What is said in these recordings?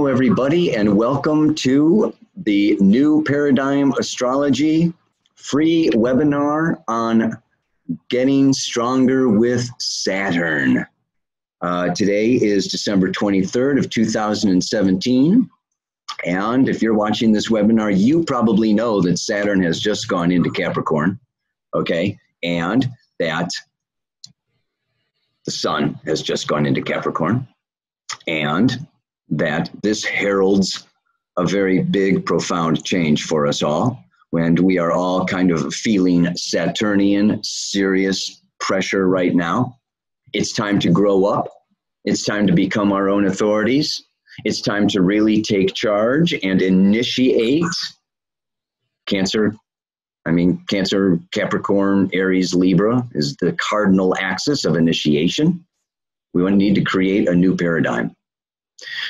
Hello, everybody, and welcome to the new Paradigm Astrology free webinar on getting stronger with Saturn. Today is December 23rd of 2017. And if you're watching this webinar, you probably know that Saturn has just gone into Capricorn, okay? And that the sun has just gone into Capricorn. And that this heralds a very big, profound change for us all. And we are all kind of feeling Saturnian, serious pressure right now. It's time to grow up. It's time to become our own authorities. It's time to really take charge and initiate Cancer, Capricorn, Aries, Libra is the cardinal axis of initiation. We need to create a new paradigm.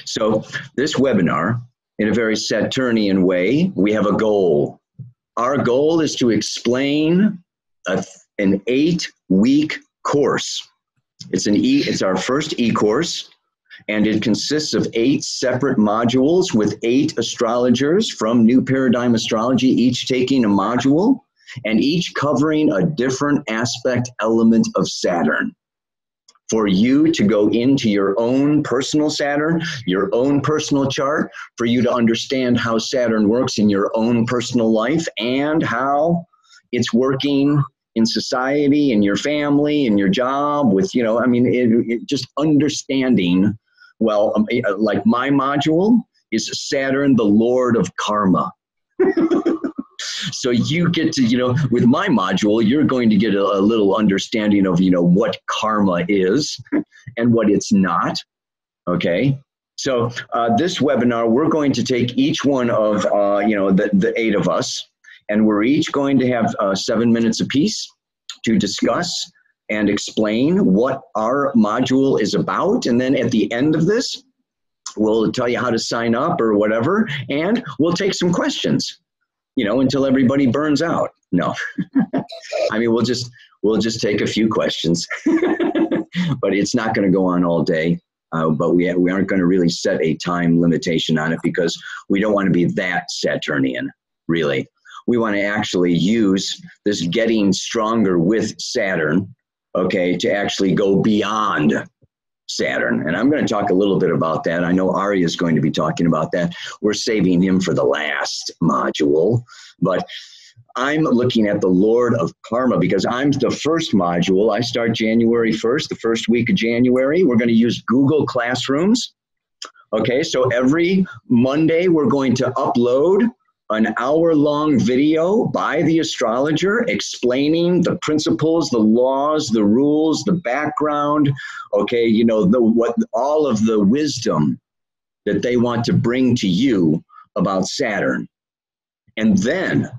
So this webinar, in a very Saturnian way, we have a goal. Our goal is to explain an 8-week course. It's our first e-course, and it consists of 8 separate modules with 8 astrologers from New Paradigm Astrology, each taking a module and each covering a different aspect element of Saturn. For you to go into your own personal Saturn, your own personal chart, for you to understand how Saturn works in your own personal life and how it's working in society, in your family, in your job, with, just understanding, like my module is Saturn, the Lord of Karma. So you get to, with my module, you're going to get a little understanding of, what karma is and what it's not, okay? So this webinar, we're going to take each one of, the 8 of us, and we're each going to have 7 minutes apiece to discuss and explain what our module is about. And then at the end of this, we'll tell you how to sign up or whatever, and we'll take some questions. Until everybody burns out. No, we'll just take a few questions, but it's not going to go on all day. But we aren't going to really set a time limitation on it because we don't want to be that Saturnian, really. We want to actually use this getting stronger with Saturn, okay, to actually go beyond Saturn. And I'm going to talk a little bit about that. I know Ari is going to be talking about that. We're saving him for the last module, but I'm looking at the Lord of Karma because I'm the first module. I start January 1st, the first week of January. We're going to use Google Classrooms. Okay, so every Monday we're going to upload an hour-long video by the astrologer explaining the principles, the laws, the rules, the background, okay, all of the wisdom that they want to bring to you about Saturn. And then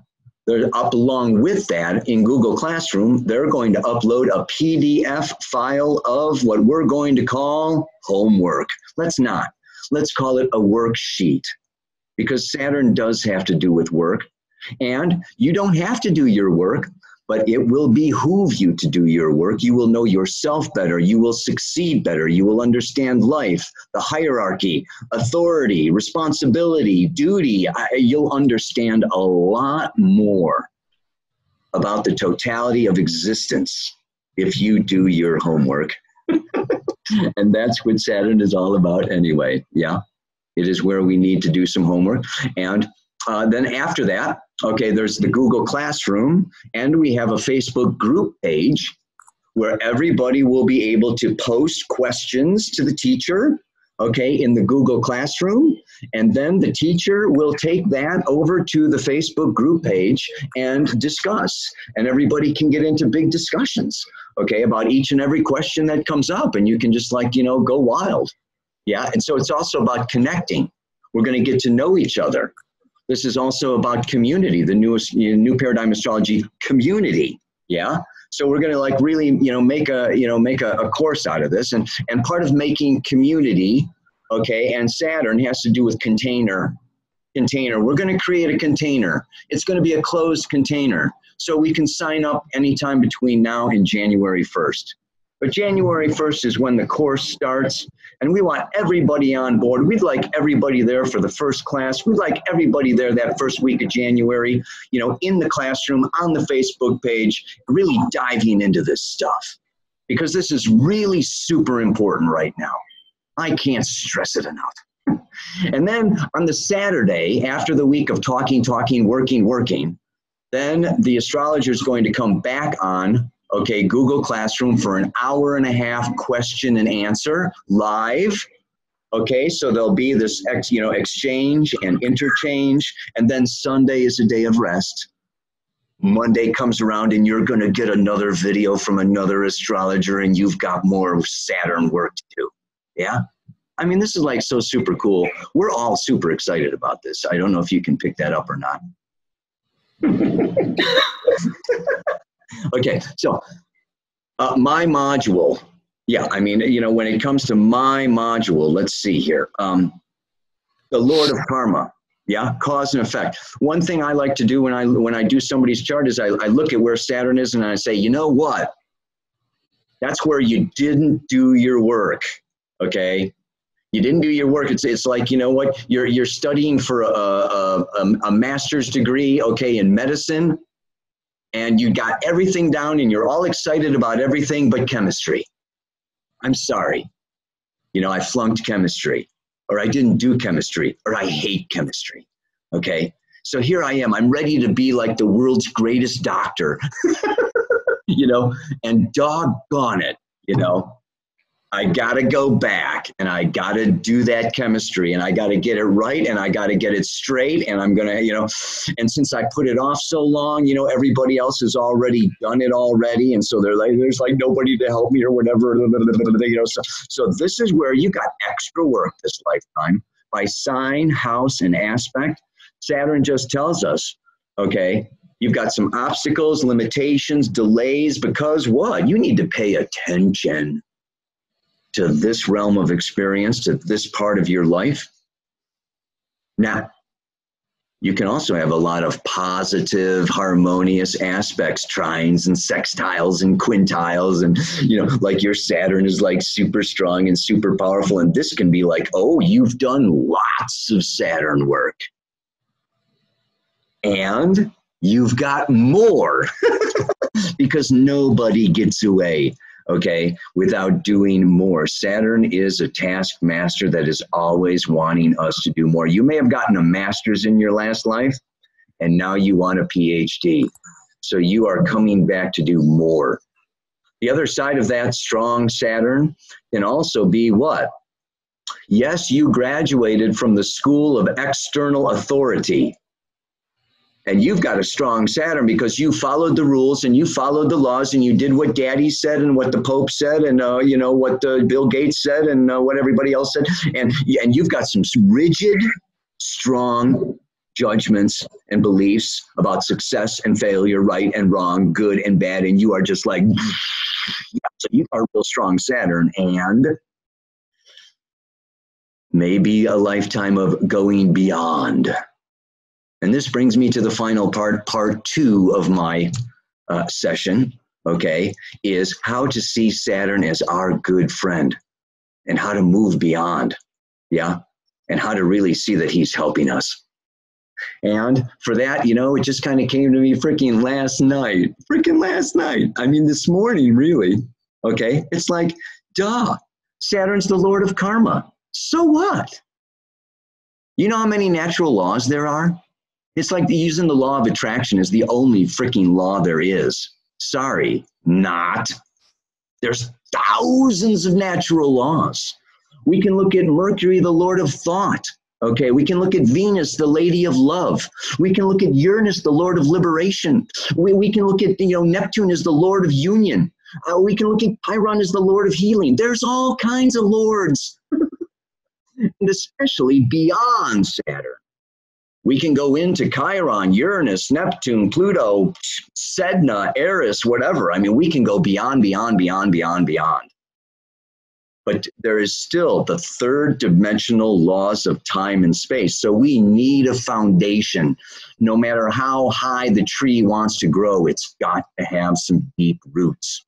they're up along with that in Google Classroom, they're going to upload a PDF file of what we're going to call homework. Let's call it a worksheet. Because Saturn does have to do with work, and you don't have to do your work, but it will behoove you to do your work. You will know yourself better. You will succeed better. You will understand life, the hierarchy, authority, responsibility, duty. You'll understand a lot more about the totality of existence if you do your homework. And that's what Saturn is all about anyway, yeah? It is where we need to do some homework. And then after that, okay, there's the Google Classroom, and we have a Facebook group page where everybody will be able to post questions to the teacher, okay, in the Google Classroom. And then the teacher will take that over to the Facebook group page and discuss. And everybody can get into big discussions, okay, about each and every question that comes up. And you can just go wild. Yeah, and so it's also about connecting. We're going to get to know each other. This is also about community, the new Paradigm Astrology community. Yeah, so we're going to really make a course out of this, and part of making community, okay, and Saturn has to do with container. We're going to create a container. It's going to be a closed container, so we can sign up anytime between now and January 1st. But January 1st is when the course starts, and we want everybody on board. We'd like everybody there for the first class. We'd like everybody there that first week of January, you know, in the classroom, on the Facebook page, really diving into this stuff. Because this is really super important right now. I can't stress it enough. And then on the Saturday, after the week of talking, working, then the astrologer is going to come back on, okay, Google Classroom for an hour and a half question and answer live. Okay, so there'll be this exchange and interchange, and then Sunday is a day of rest. Monday comes around and you're going to get another video from another astrologer, and you've got more Saturn work to do. Yeah? I mean, this is like so super cool. We're all super excited about this. I don't know if you can pick that up or not. Okay, so my module, yeah, I mean, you know, when it comes to my module, let's see here. The Lord of Karma, yeah, cause and effect. One thing I like to do when I do somebody's chart is I look at where Saturn is and I say, you know what? That's where you didn't do your work, okay? You didn't do your work. It's like, you know what? You're studying for a master's degree, okay, in medicine, and you got everything down and you're all excited about everything but chemistry. I'm sorry. You know, I flunked chemistry, or I didn't do chemistry, or I hate chemistry, okay? So here I am. I'm ready to be like the world's greatest doctor, you know, and doggone it, you know, I got to go back and I got to do that chemistry and I got to get it right and I got to get it straight, and I'm going to, you know, and since I put it off so long, you know, everybody else has already done it already. And so there's like nobody to help me or whatever, you know, so this is where you got extra work this lifetime by sign, house, and aspect. Saturn just tells us, okay, you've got some obstacles, limitations, delays, because what? You need to pay attention to this realm of experience, to this part of your life. Now, you can also have a lot of positive, harmonious aspects, trines and sextiles and quintiles, and, you know, like your Saturn is like super strong and super powerful, and this can be like, oh, you've done lots of Saturn work. And you've got more because nobody gets away, okay, without doing more. Saturn is a taskmaster that is always wanting us to do more. You may have gotten a master's in your last life, and now you want a PhD. So you are coming back to do more. The other side of that strong Saturn can also be what? Yes, you graduated from the school of external authority. And you've got a strong Saturn because you followed the rules and you followed the laws and you did what Daddy said and what the Pope said and, you know, what Bill Gates said and what everybody else said. And you've got some rigid, strong judgments and beliefs about success and failure, right and wrong, good and bad. And you are just like, yeah, so you are a real strong Saturn, and maybe a lifetime of going beyond. And this brings me to the final part 2 of my session, okay, is how to see Saturn as our good friend and how to move beyond, yeah, and how to really see that he's helping us. And for that, you know, it just kind of came to me freaking last night. I mean, this morning, really, okay? It's like, duh, Saturn's the Lord of Karma. So what? You know how many natural laws there are? It's like using the law of attraction is the only freaking law there is. Sorry, not. There's thousands of natural laws. We can look at Mercury, the Lord of Thought. Okay, we can look at Venus, the Lady of Love. We can look at Uranus, the Lord of Liberation. We can look at, you know, Neptune as the Lord of Union. We can look at Chiron as the Lord of Healing. There's all kinds of lords, and especially beyond Saturn. We can go into Chiron, Uranus, Neptune, Pluto, Sedna, Eris, whatever. I mean, we can go beyond. But there is still the third dimensional laws of time and space. So we need a foundation. No matter how high the tree wants to grow, it's got to have some deep roots.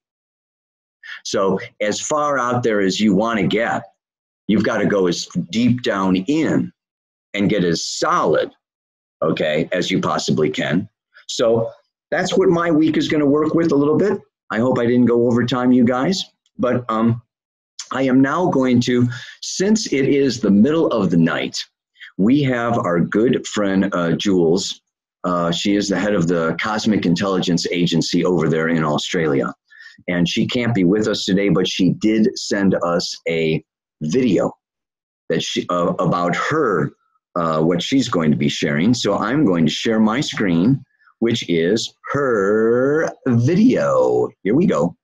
So as far out there as you want to get, you've got to go as deep down in and get as solid, okay, as you possibly can. So that's what my week is going to work with a little bit. I hope I didn't go over time, you guys. But I am now going to, since it is the middle of the night, we have our good friend Jules. She is the head of the Cosmic Intelligence Agency over there in Australia. And she can't be with us today, but she did send us a video that she, about her, what she's going to be sharing. So I'm going to share my screen, which is her video. Here we go.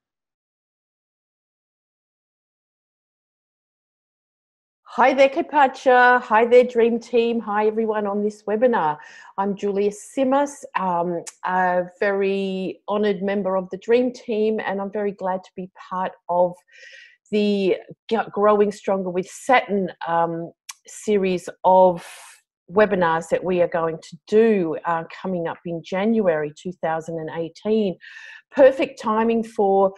Hi there, Kaypacha. Hi there, Dream Team. Hi, everyone on this webinar. I'm Julia Simas, a very honoured member of the Dream Team, and I'm very glad to be part of the Growing Stronger with Saturn series of webinars that we are going to do coming up in January 2018. Perfect timing for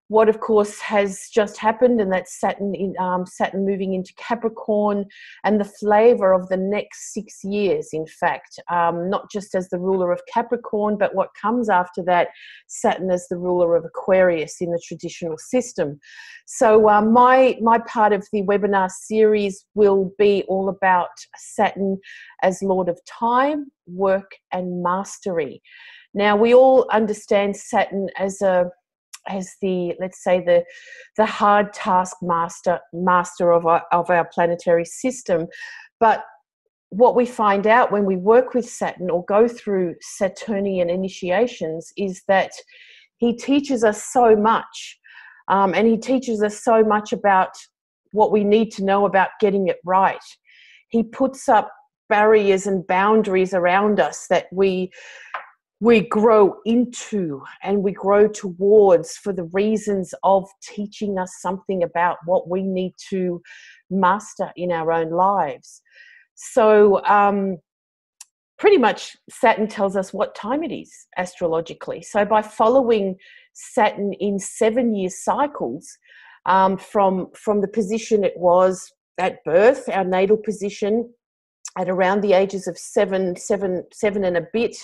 what, of course, has just happened, and that's Saturn moving into Capricorn, and the flavour of the next 6 years, in fact, not just as the ruler of Capricorn, but what comes after that, Saturn as the ruler of Aquarius in the traditional system. So my part of the webinar series will be all about Saturn as Lord of Time, Work and Mastery. Now, we all understand Saturn as the, let's say, the hard task master of our planetary system. But what we find out when we work with Saturn or go through Saturnian initiations is that he teaches us so much, and he teaches us so much about what we need to know about getting it right. He puts up barriers and boundaries around us that we grow into and we grow towards for the reasons of teaching us something about what we need to master in our own lives. So pretty much Saturn tells us what time it is astrologically. So by following Saturn in 7-year cycles, from the position it was at birth, our natal position, at around the ages of seven and a bit,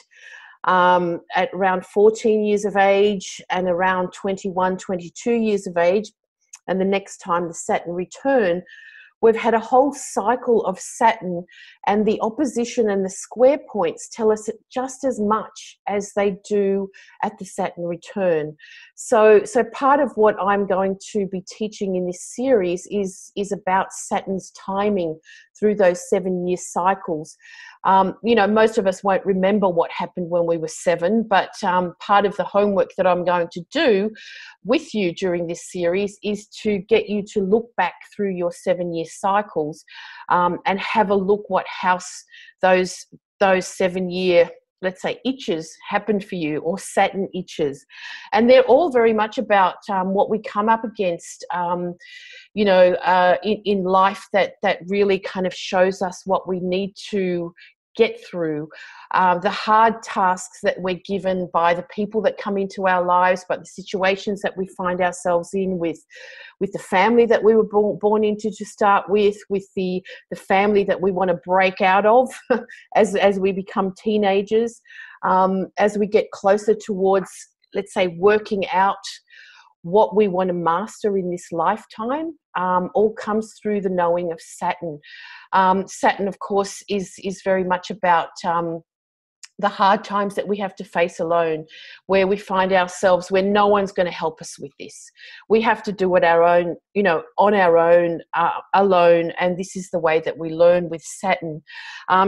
at around 14 years of age, and around 21, 22 years of age, and the next time the Saturn return, we've had a whole cycle of Saturn, and the opposition and the square points tell us just as much as they do at the Saturn return. So part of what I'm going to be teaching in this series is about Saturn's timing through those 7-year cycles. You know, most of us won't remember what happened when we were 7, but part of the homework that I'm going to do with you during this series is to get you to look back through your 7-year cycles and have a look what house those 7-year, let's say, itches happened for you, or Saturn itches. And they're all very much about what we come up against, you know, in life that really kind of shows us what we need to get through, the hard tasks that we're given by the people that come into our lives, but the situations that we find ourselves in with the family that we were born into to start with the family that we want to break out of as we become teenagers, as we get closer towards, let's say, working out what we want to master in this lifetime, all comes through the knowing of Saturn. Saturn, of course, is very much about the hard times that we have to face alone, where we find ourselves where no one's going to help us with this. We have to do it our own, you know, on our own, alone, and this is the way that we learn with Saturn.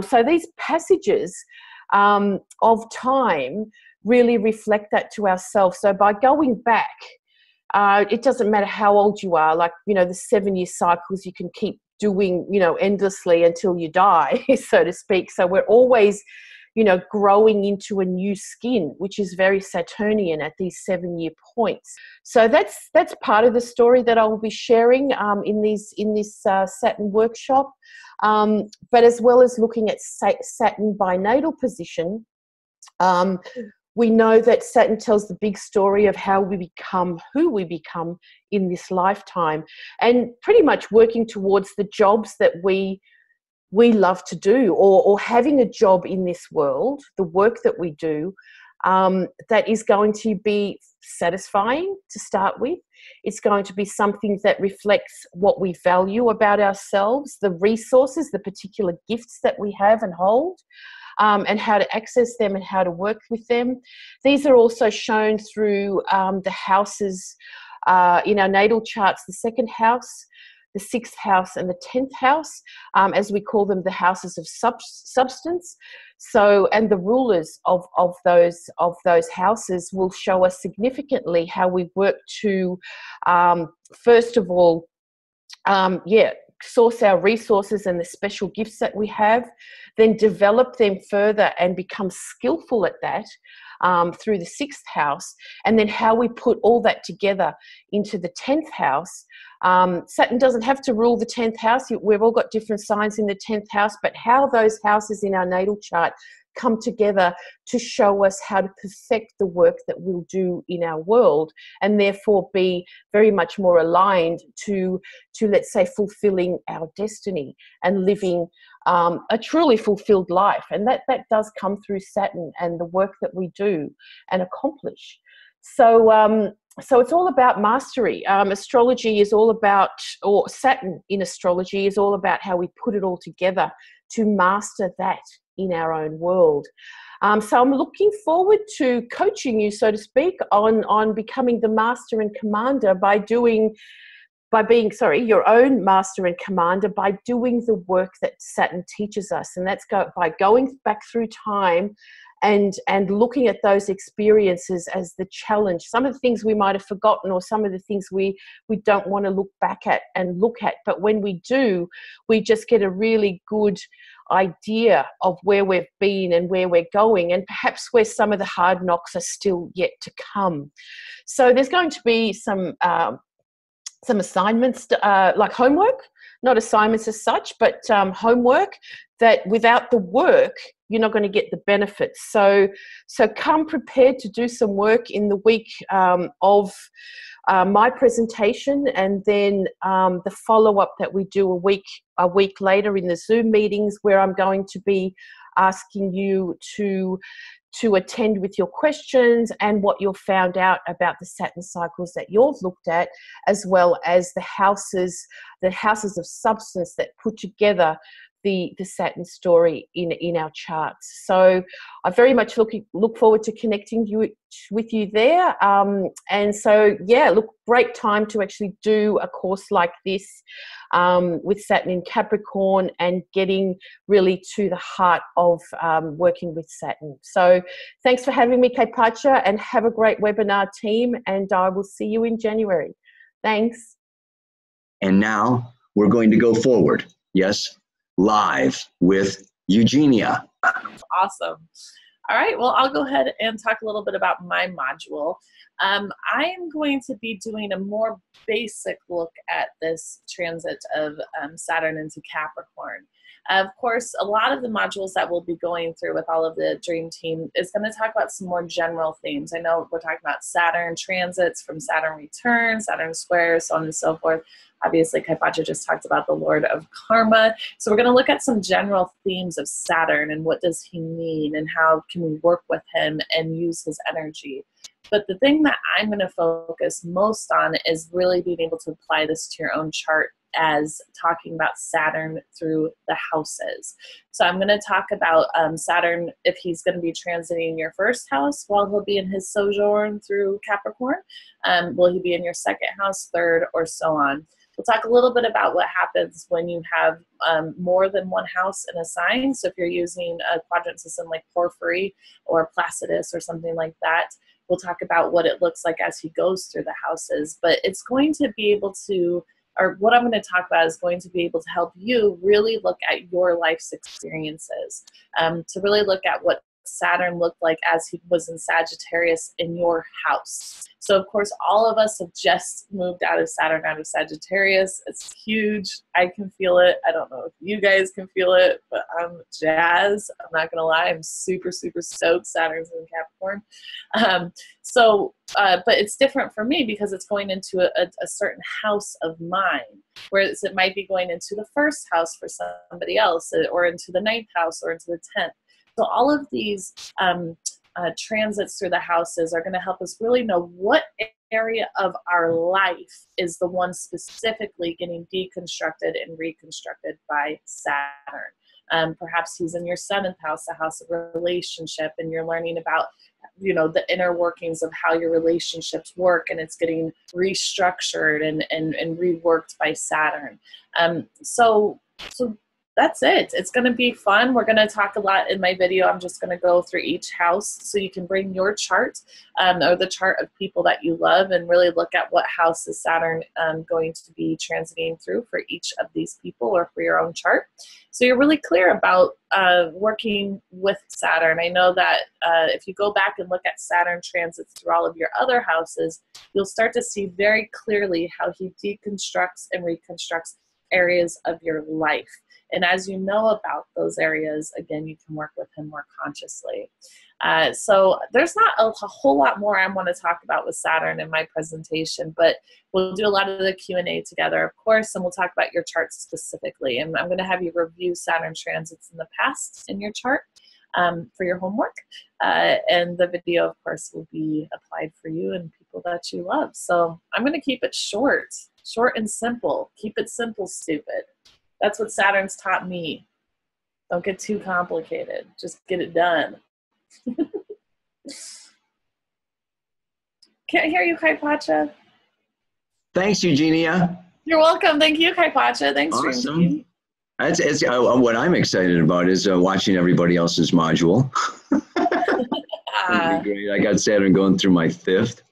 So these passages of time really reflect that to ourselves. So by going back, it doesn't matter how old you are, like, you know, the 7-year cycles you can keep doing, you know, endlessly until you die, so to speak. So we're always, you know, growing into a new skin, which is very Saturnian at these 7-year points. So that's part of the story that I will be sharing in this Saturn workshop. But as well as looking at Saturn by natal position, we know that Saturn tells the big story of how we become who we become in this lifetime, and pretty much working towards the jobs that we love to do, or having a job in this world, the work that we do, that is going to be satisfying to start with. It's going to be something that reflects what we value about ourselves, the resources, the particular gifts that we have and hold, and how to access them and how to work with them. These are also shown through the houses in our natal charts, the second house, the sixth house, and the 10th house, as we call them, the houses of substance. So, and the rulers of those houses will show us significantly how we work to, first of all, source our resources and the special gifts that we have, then develop them further and become skillful at that through the sixth house, and then how we put all that together into the 10th house. Saturn doesn't have to rule the 10th house. We've all got different signs in the 10th house, but how those houses in our natal chart come together to show us how to perfect the work that we'll do in our world, and therefore be very much more aligned to let's say, fulfilling our destiny and living a truly fulfilled life. And that does come through Saturn and the work that we do and accomplish. So it's all about mastery. Astrology is all about, or Saturn in astrology is all about how we put it all together to master that in our own world. So I'm looking forward to coaching you, so to speak, on becoming the master and commander by being your own master and commander by doing the work that Saturn teaches us. And that's by going back through time and looking at those experiences as the challenge. Some of the things we might have forgotten, or some of the things we don't want to look back at and look at. But when we do, we just get a really good idea of where we've been and where we're going, and perhaps where some of the hard knocks are still yet to come. So there's going to be some assignments, like homework, not assignments as such, but homework that without the work, you're not going to get the benefits. So come prepared to do some work in the week of my presentation, and then the follow-up that we do a week later in the Zoom meetings, where I'm going to be asking you to attend with your questions and what you've found out about the Saturn cycles that you've looked at, as well as the houses of substance that put together the Saturn story in our charts. So I very much look forward to connecting with you there. And so, yeah, look, great time to actually do a course like this with Saturn in Capricorn and getting really to the heart of working with Saturn. So thanks for having me, Kaypacha, and have a great webinar, team, and I will see you in January. Thanks. And now we're going to go forward. Yes, live with Eugenia. Awesome. All right, well, I'll go ahead and talk a little bit about my module. I am going to be doing a more basic look at this transit of Saturn into Capricorn. Of course, a lot of the modules that we'll be going through with all of the Dream Team is going to talk about some more general themes. I know we're talking about Saturn transits, from Saturn return, Saturn squares, so on and so forth. Obviously, Kaypacha just talked about the Lord of Karma. So we're going to look at some general themes of Saturn and what does he mean and how can we work with him and use his energy. But the thing that I'm going to focus most on is really being able to apply this to your own chart, as talking about Saturn through the houses. So I'm going to talk about Saturn, if he's going to be transiting your first house while he'll be in his sojourn through Capricorn. Will he be in your second house, third, or so on? We'll talk a little bit about what happens when you have more than one house in a sign. So if you're using a quadrant system like Porphyry or Placidus or something like that, we'll talk about what it looks like as he goes through the houses. But it's going to be able to, or what I'm going to talk about is going to be able to help you really look at your life's experiences, to really look at what Saturn looked like as he was in Sagittarius in your house. So of course, all of us have just moved out of Saturn, out of Sagittarius. It's huge. I can feel it. I don't know if you guys can feel it, but I'm jazzed. I'm not going to lie. I'm super, super stoked. Saturn's in Capricorn. But it's different for me because it's going into a certain house of mine, whereas it might be going into the first house for somebody else, or into the ninth house, or into the 10th. So all of these transits through the houses are going to help us really know what area of our life is the one specifically getting deconstructed and reconstructed by Saturn. Perhaps he's in your 7th house, the house of relationship, and you're learning about, you know, the inner workings of how your relationships work, and it's getting restructured and reworked by Saturn. So that's it. It's going to be fun. We're going to talk a lot in my video. I'm just going to go through each house so you can bring your chart, or the chart of people that you love, and really look at what house is Saturn going to be transiting through for each of these people, or for your own chart. So you're really clear about working with Saturn. I know that if you go back and look at Saturn transits through all of your other houses, you'll start to see very clearly how he deconstructs and reconstructs areas of your life. And as you know about those areas, again, you can work with him more consciously. So there's not a whole lot more I want to talk about with Saturn in my presentation, but we'll do a lot of the Q&A together, of course, and we'll talk about your chart specifically. And I'm going to have you review Saturn transits in the past in your chart for your homework. And the video, of course, will be applied for you and people that you love. So I'm going to keep it short and simple. Keep it simple, stupid. That's what Saturn's taught me. Don't get too complicated. Just get it done. Can't hear you, Kaypacha. Thanks, Eugenia. You're welcome. Thank you, Kaypacha. Thanks, awesome. What I'm excited about is watching everybody else's module. That'd be great. I got Saturn going through my 5th.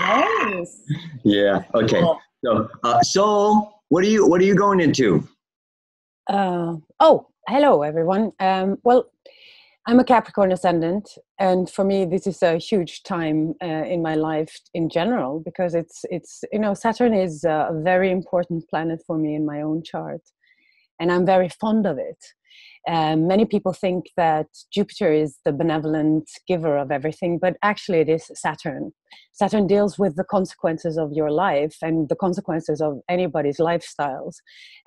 Nice. Yeah. Okay. Cool. So, Soul, what are you going into? Hello everyone. Well, I'm a Capricorn ascendant, and for me this is a huge time in my life in general, because it's you know, Saturn is a very important planet for me in my own chart, and I'm very fond of it. Many people think that Jupiter is the benevolent giver of everything, but actually it is Saturn. Saturn deals with the consequences of your life and the consequences of anybody's lifestyles.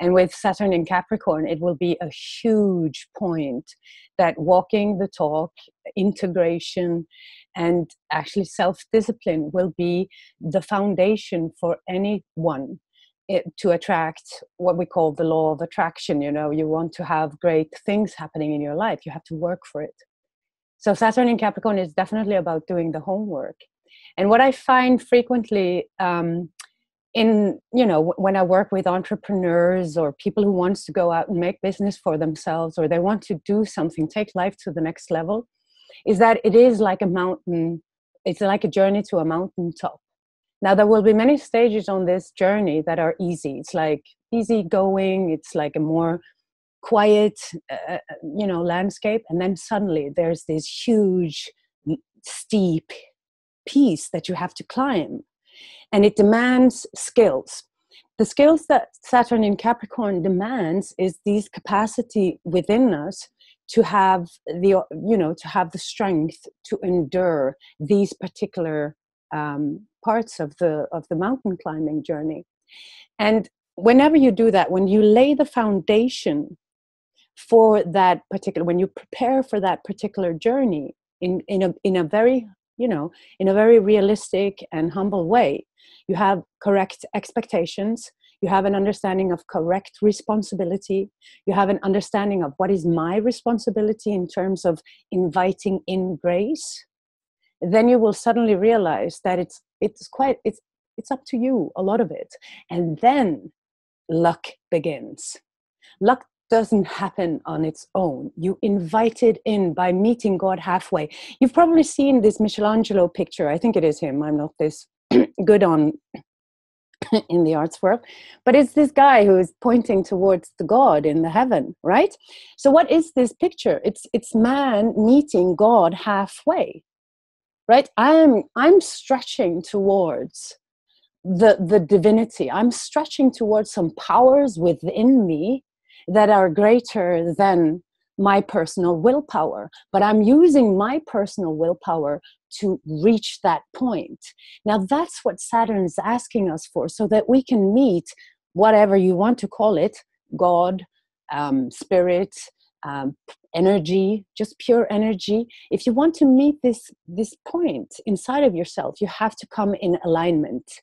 And with Saturn in Capricorn, it will be a huge point that walking the talk, integration, and actually self-discipline will be the foundation for anyone to attract what we call the law of attraction. You know, you want to have great things happening in your life, you have to work for it. So Saturn in Capricorn is definitely about doing the homework. And what I find frequently in, you know, when I work with entrepreneurs or people who want to go out and make business for themselves, or they want to do something, take life to the next level, is that it is like a mountain. It's like a journey to a mountaintop. Now, there will be many stages on this journey that are easy. It's like easy going. It's like a more quiet, you know, landscape. And then suddenly there's this huge, steep piece that you have to climb. And it demands skills. The skills that Saturn in Capricorn demands is these capacity within us to have the, you know, to have the strength to endure these particular parts of the mountain climbing journey. And whenever you do that, when you lay the foundation for that particular, when you prepare for that particular journey in a very, you know, in a very realistic and humble way, you have correct expectations, you have an understanding of correct responsibility, you have an understanding of what is my responsibility in terms of inviting in grace, then you will suddenly realize that it's up to you, a lot of it. And then luck begins. Luck doesn't happen on its own. You invite it in by meeting God halfway. You've probably seen this Michelangelo picture. I think it is him. I'm not this good on in the arts world, but it's this guy who is pointing towards the God in the heaven, right? So what is this picture? It's man meeting God halfway, right? I'm stretching towards the divinity. I'm stretching towards some powers within me that are greater than my personal willpower, but I'm using my personal willpower to reach that point. Now that's what Saturn is asking us for, so that we can meet whatever you want to call it, God, spirit, energy, just pure energy. If you want to meet this point inside of yourself, you have to come in alignment.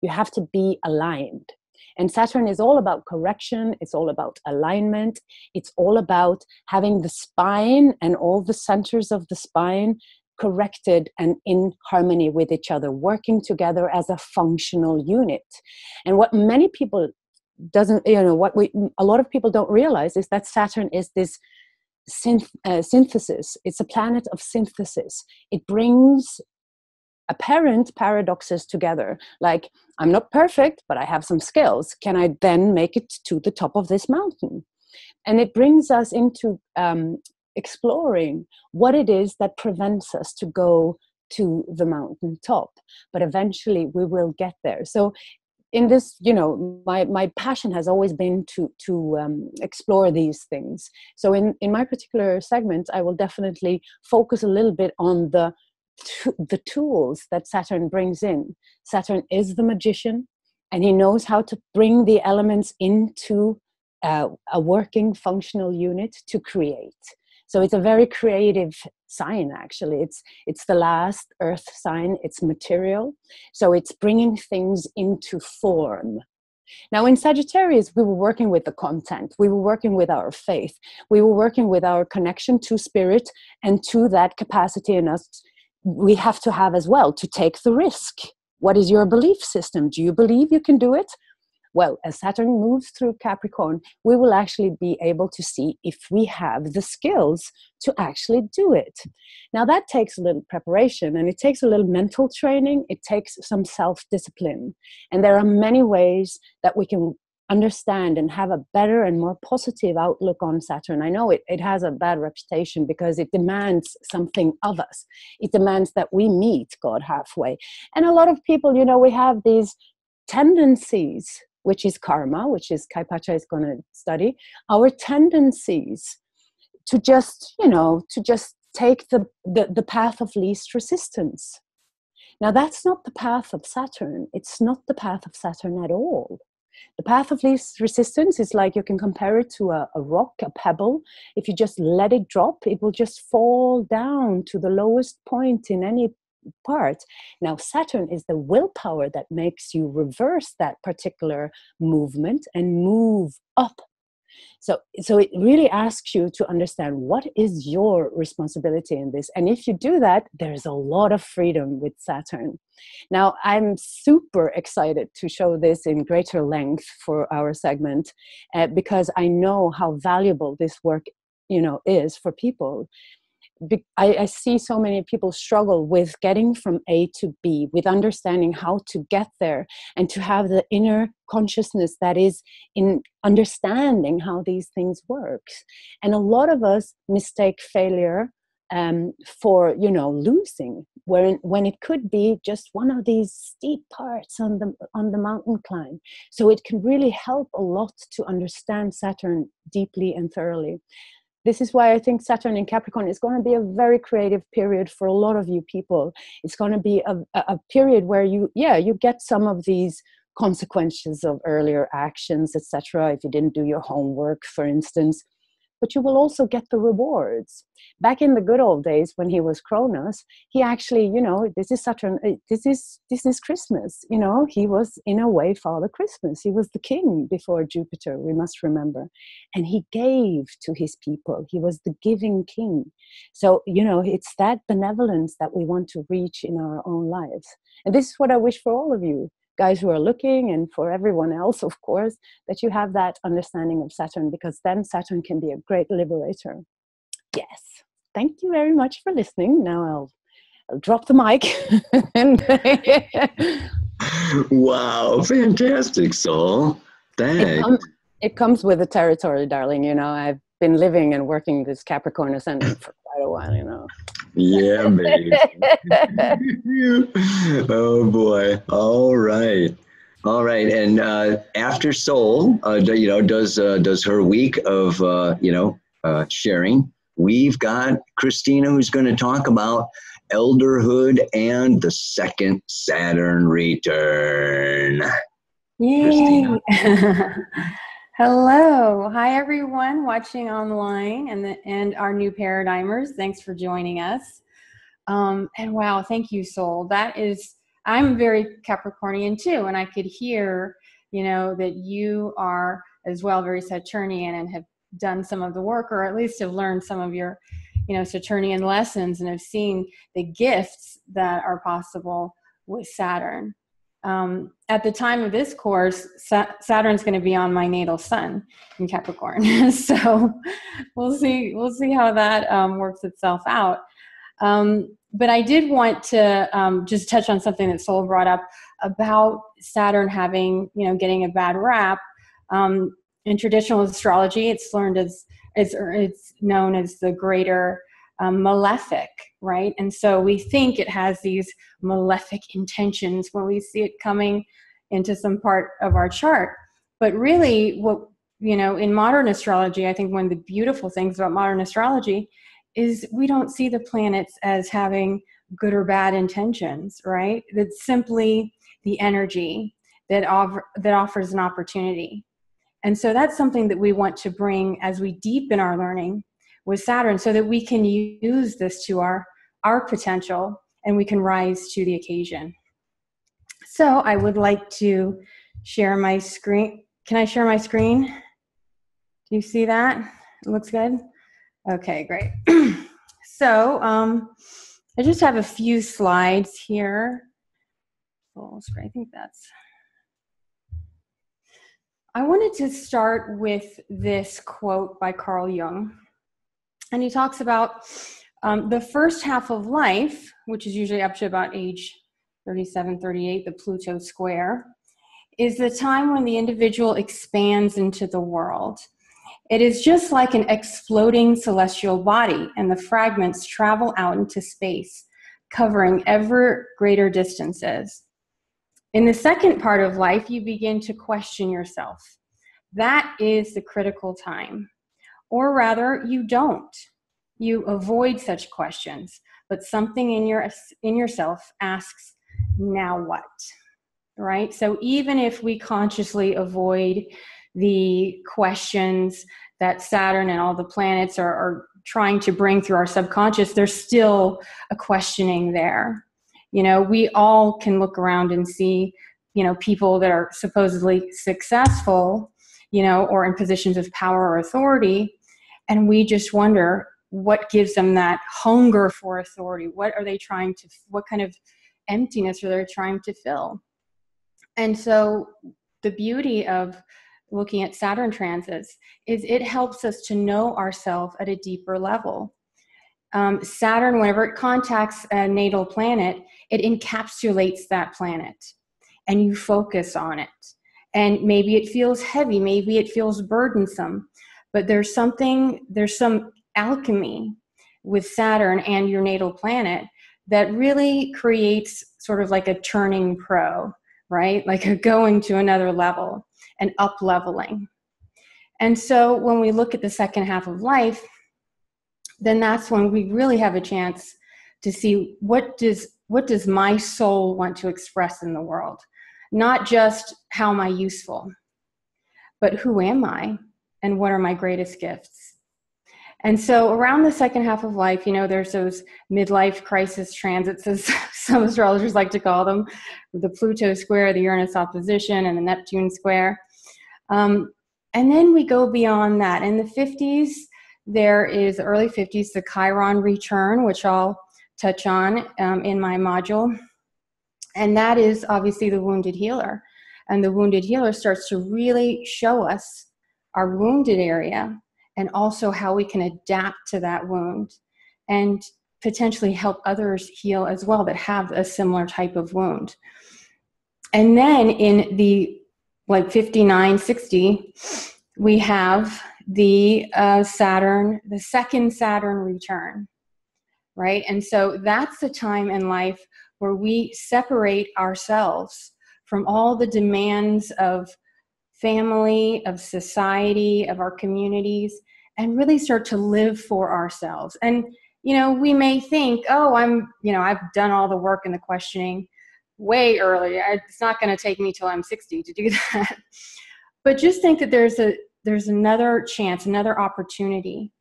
You have to be aligned. And Saturn is all about correction. It's all about alignment. It's all about having the spine and all the centers of the spine corrected and in harmony with each other, working together as a functional unit. And what many people a lot of people don't realize is that Saturn is this synthesis. It's a planet of synthesis. It brings apparent paradoxes together, like, I'm not perfect, but I have some skills. Can I then make it to the top of this mountain? And it brings us into exploring what it is that prevents us to go to the mountain top. But eventually we will get there. So in this, my passion has always been to explore these things. So in my particular segment, I will definitely focus a little bit on the tools that Saturn brings in. Saturn is the magician, and he knows how to bring the elements into a working functional unit to create. So it's a very creative sign, actually. It's the last earth sign. It's material. So it's bringing things into form. Now in Sagittarius, we were working with the content. We were working with our faith. We were working with our connection to spirit and to that capacity in us we have to have as well, to take the risk. What is your belief system? Do you believe you can do it? Well, as Saturn moves through Capricorn, we will actually be able to see if we have the skills to actually do it. Now that takes a little preparation, and it takes a little mental training. It takes some self-discipline. And there are many ways that we can understand and have a better and more positive outlook on Saturn. I know it has a bad reputation because it demands something of us. It demands that we meet God halfway. And a lot of people, we have these tendencies, which is karma, which is Kaypacha is going to study, our tendencies to just take the path of least resistance. Now that's not the path of Saturn. It's not the path of Saturn at all. The path of least resistance is like, you can compare it to a rock, a pebble. If you just let it drop, it will just fall down to the lowest point in any part. Now, Saturn is the willpower that makes you reverse that particular movement and move up. So it really asks you to understand what is your responsibility in this. And if you do that, there's a lot of freedom with Saturn. Now, I'm super excited to show this in greater length for our segment because I know how valuable this work, is for people. I see so many people struggle with getting from A to B, with understanding how to get there and to have the inner consciousness that is in understanding how these things work. And a lot of us mistake failure for, losing, when it could be just one of these steep parts on the mountain climb. So it can really help a lot to understand Saturn deeply and thoroughly. This is why I think Saturn in Capricorn is going to be a very creative period for a lot of you people. It's going to be a period where you get some of these consequences of earlier actions, etc. If you didn't do your homework, for instance. But you will also get the rewards. Back in the good old days when he was Cronus, he actually, this is Saturn, this is Christmas, he was in a way Father Christmas. He was the king before Jupiter, we must remember. And he gave to his people. He was the giving king. So, it's that benevolence that we want to reach in our own lives. And this is what I wish for all of you guys who are looking, and for everyone else, of course, that you have that understanding of Saturn, because then Saturn can be a great liberator. Yes. Thank you very much for listening. Now I'll drop the mic. Wow, fantastic, Soul. Thanks. It comes with the territory, darling. You know, I've been living and working this Capricorn ascendant for quite a while, you know. Yeah, baby. Oh boy. All right. All right. And after Soul, does her week of sharing, we've got Christina, who's going to talk about elderhood and the second Saturn return. Yay! Hello, hi everyone watching online and our new paradigmers. Thanks for joining us. And wow, thank you, Soul. I'm very Capricornian too, and I could hear, that you are as well very Saturnian and have done some of the work, or at least have learned some of your, Saturnian lessons, and have seen the gifts that are possible with Saturn. At the time of this course, Saturn's going to be on my natal sun in Capricorn. So we'll see how that works itself out. But I did want to just touch on something that Soul brought up about Saturn having, getting a bad rap. In traditional astrology, it's known as the greater malefic, right? And so we think it has these malefic intentions when we see it coming into some part of our chart. But really, in modern astrology, I think one of the beautiful things about modern astrology is we don't see the planets as having good or bad intentions, right? It's simply the energy that offers an opportunity. And so that's something that we want to bring as we deepen our learning with Saturn, so that we can use this to our potential and we can rise to the occasion. So I would like to share my screen. Can I share my screen? Do you see that? It looks good? Okay, great. So I just have a few slides here. Full screen, I think that's. I wanted to start with this quote by Carl Jung. And he talks about the first half of life, which is usually up to about age 37, 38, the Pluto square, is the time when the individual expands into the world. It is just like an exploding celestial body, and the fragments travel out into space, covering ever greater distances. In the second part of life, you begin to question yourself. That is the critical time. Or rather, you don't. You avoid such questions, but something in yourself asks, now what? Right? So even if we consciously avoid the questions that Saturn and all the planets are trying to bring through our subconscious, there's still a questioning there. We all can look around and see, people that are supposedly successful, or in positions of power or authority, and we just wonder what gives them that hunger for authority. What kind of emptiness are they trying to fill? And so the beauty of looking at Saturn transits is it helps us to know ourselves at a deeper level. Saturn, whenever it contacts a natal planet, it encapsulates that planet, and you focus on it. And maybe it feels heavy, maybe it feels burdensome, but there's some alchemy with Saturn and your natal planet that really creates sort of like a turning pro, right? Like a going to another level and up-leveling. And so when we look at the second half of life, then that's when we really have a chance to see what does my soul want to express in the world? Not just how am I useful, but who am I and what are my greatest gifts? And so around the second half of life, there's those midlife crisis transits, as some astrologers like to call them, the Pluto square, the Uranus opposition, and the Neptune square. And then we go beyond that. In the 50s, there is early 50s, the Chiron return, which I'll touch on in my module. And that is obviously the wounded healer. And the wounded healer starts to really show us our wounded area and also how we can adapt to that wound and potentially help others heal as well that have a similar type of wound. And then in the like 59, 60, we have the Saturn, the second Saturn return, right? And so that's the time in life where we separate ourselves from all the demands of family, of society, of our communities, and really start to live for ourselves. And, you know, we may think, oh, I've done all the work and the questioning way early. It's not going to take me till I'm 60 to do that. But just think that there's another chance, another opportunity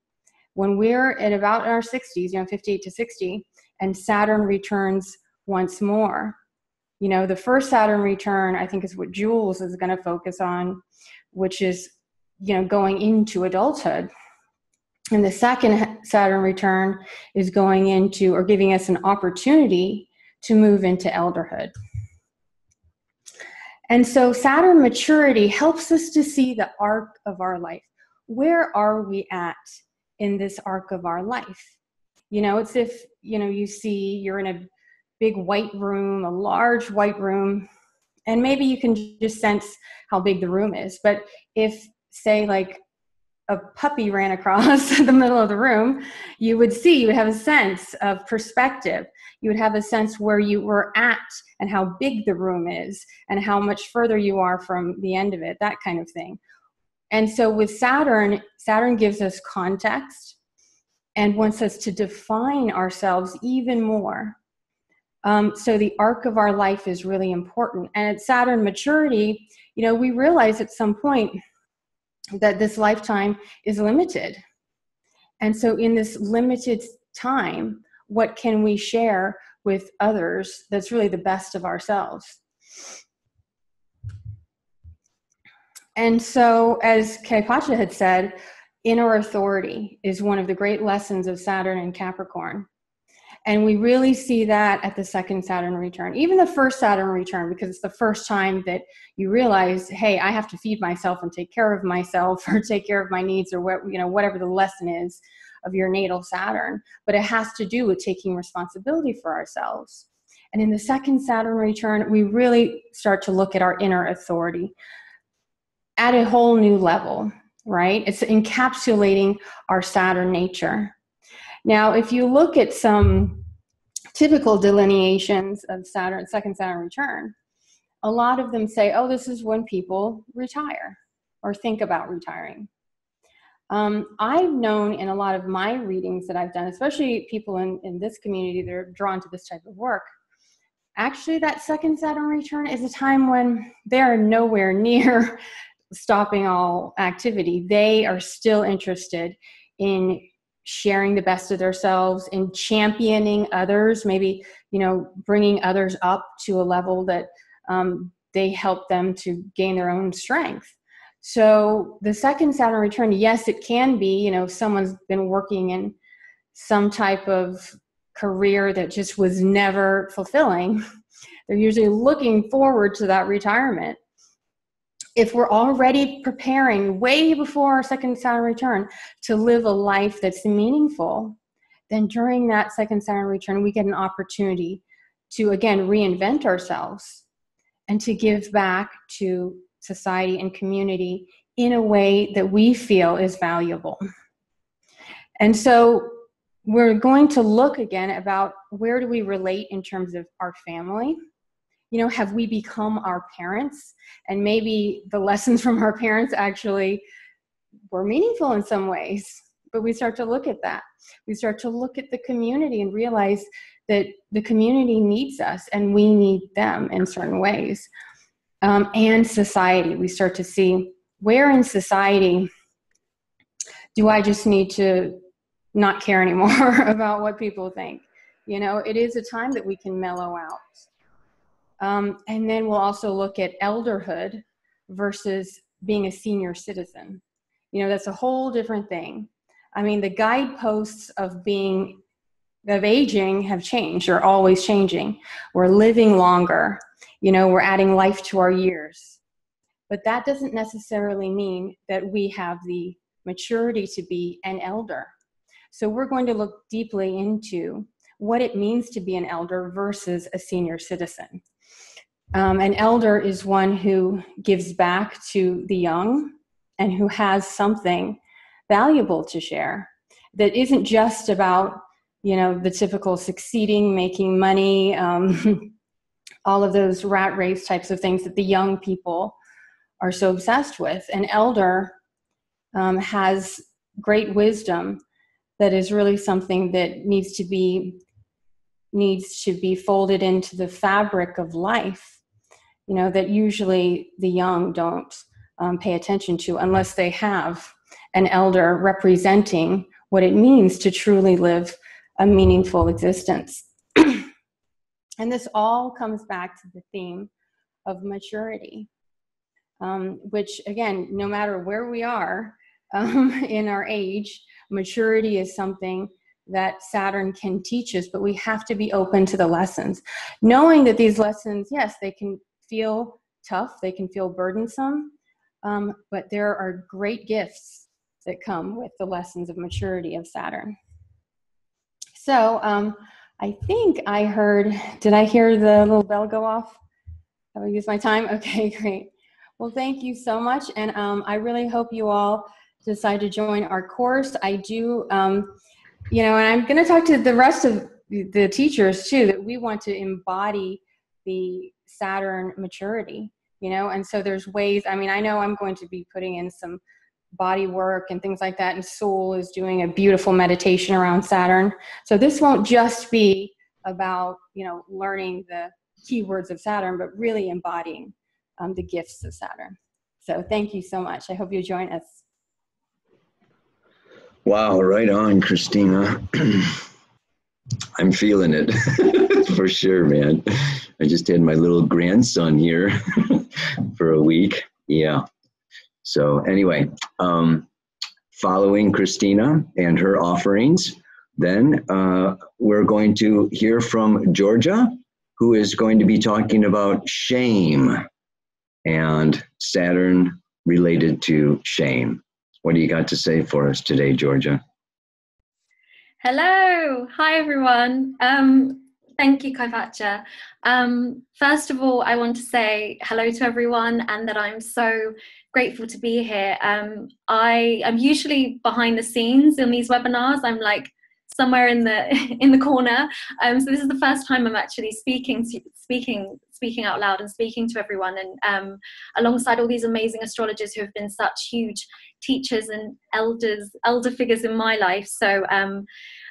when we're at about our 60s, 58 to 60, and Saturn returns once more. You know, the first Saturn return, I think, is what Jules is going to focus on, which is, going into adulthood. And the second Saturn return is going into, or giving us an opportunity to move into elderhood. And so Saturn maturity helps us to see the arc of our life. Where are we at in this arc of our life? It's if, you see you're in a big white room, a large white room, and maybe you can just sense how big the room is. But if, say, like a puppy ran across the middle of the room, you would have a sense of perspective. You would have a sense where you were at and how big the room is and how much further you are from the end of it, that kind of thing. And so with Saturn gives us context and wants us to define ourselves even more. So the arc of our life is really important. And at Saturn maturity, we realize at some point that this lifetime is limited. And so in this limited time, what can we share with others that's really the best of ourselves? And so, as Kaypacha had said, inner authority is one of the great lessons of Saturn and Capricorn. And we really see that at the second Saturn return, even the first Saturn return, because it's the first time that you realize, hey, I have to feed myself and take care of myself, or take care of my needs, or whatever the lesson is of your natal Saturn. But it has to do with taking responsibility for ourselves. And in the second Saturn return, we really start to look at our inner authority at a whole new level, right? It's encapsulating our Saturn nature. Now, if you look at some typical delineations of Saturn, second Saturn return, a lot of them say, oh, this is when people retire or think about retiring. I've known in a lot of my readings that I've done, especially people in this community that are drawn to this type of work, actually that second Saturn return is a time when they're nowhere near stopping all activity. They are still interested in sharing the best of themselves, in championing others, maybe, bringing others up to a level that they help them to gain their own strength. So the second Saturn return, yes, it can be, someone's been working in some type of career that just was never fulfilling. They're usually looking forward to that retirement. If we're already preparing way before our second Saturn return to live a life that's meaningful, then during that second Saturn return, we get an opportunity to, again, reinvent ourselves and to give back to society and community in a way that we feel is valuable. And so we're going to look again about where do we relate in terms of our family. Have we become our parents? And maybe the lessons from our parents actually were meaningful in some ways, but we start to look at that. We start to look at the community and realize that the community needs us and we need them in certain ways. And society, we start to see where in society do I just need to not care anymore about what people think. It is a time that we can mellow out. And then we'll also look at elderhood versus being a senior citizen. That's a whole different thing. I mean, the guideposts of aging have changed. They're always changing. We're living longer. We're adding life to our years. But that doesn't necessarily mean that we have the maturity to be an elder. So we're going to look deeply into what it means to be an elder versus a senior citizen. An elder is one who gives back to the young and who has something valuable to share that isn't just about, the typical succeeding, making money, all of those rat race types of things that the young people are so obsessed with. An elder has great wisdom that is really something that needs to be folded into the fabric of life, that usually the young don't pay attention to unless they have an elder representing what it means to truly live a meaningful existence. And this all comes back to the theme of maturity, which, again, no matter where we are in our age, maturity is something that Saturn can teach us, but we have to be open to the lessons, knowing that these lessons, yes, they can feel tough, they can feel burdensome, but there are great gifts that come with the lessons of maturity of Saturn. So I think I heard, did I hear the little bell go off? Have I used my time? Okay, great. Well, thank you so much. And I really hope you all decide to join our course. I do, and I'm going to talk to the rest of the teachers too, that we want to embody the Saturn maturity, and so there's ways, I know I'm going to be putting in some body work and things like that, and Soul is doing a beautiful meditation around Saturn. So this won't just be about, learning the keywords of Saturn, but really embodying the gifts of Saturn. So thank you so much. I hope you join us. Wow, right on, Christina. I'm feeling it for sure, man. I just had my little grandson here for a week. Yeah. So anyway, following Christina and her offerings, then we're going to hear from Georgia, who is going to be talking about shame and Saturn related to shame. What do you got to say for us today, Georgia? Hello. Hi, everyone. Thank you, Kaypacha. First of all, I want to say hello to everyone and that I'm so grateful to be here. I am usually behind the scenes in these webinars. I'm like somewhere in the corner. So this is the first time I'm actually speaking out loud and speaking to everyone, and alongside all these amazing astrologers who have been such huge teachers and elder figures in my life. So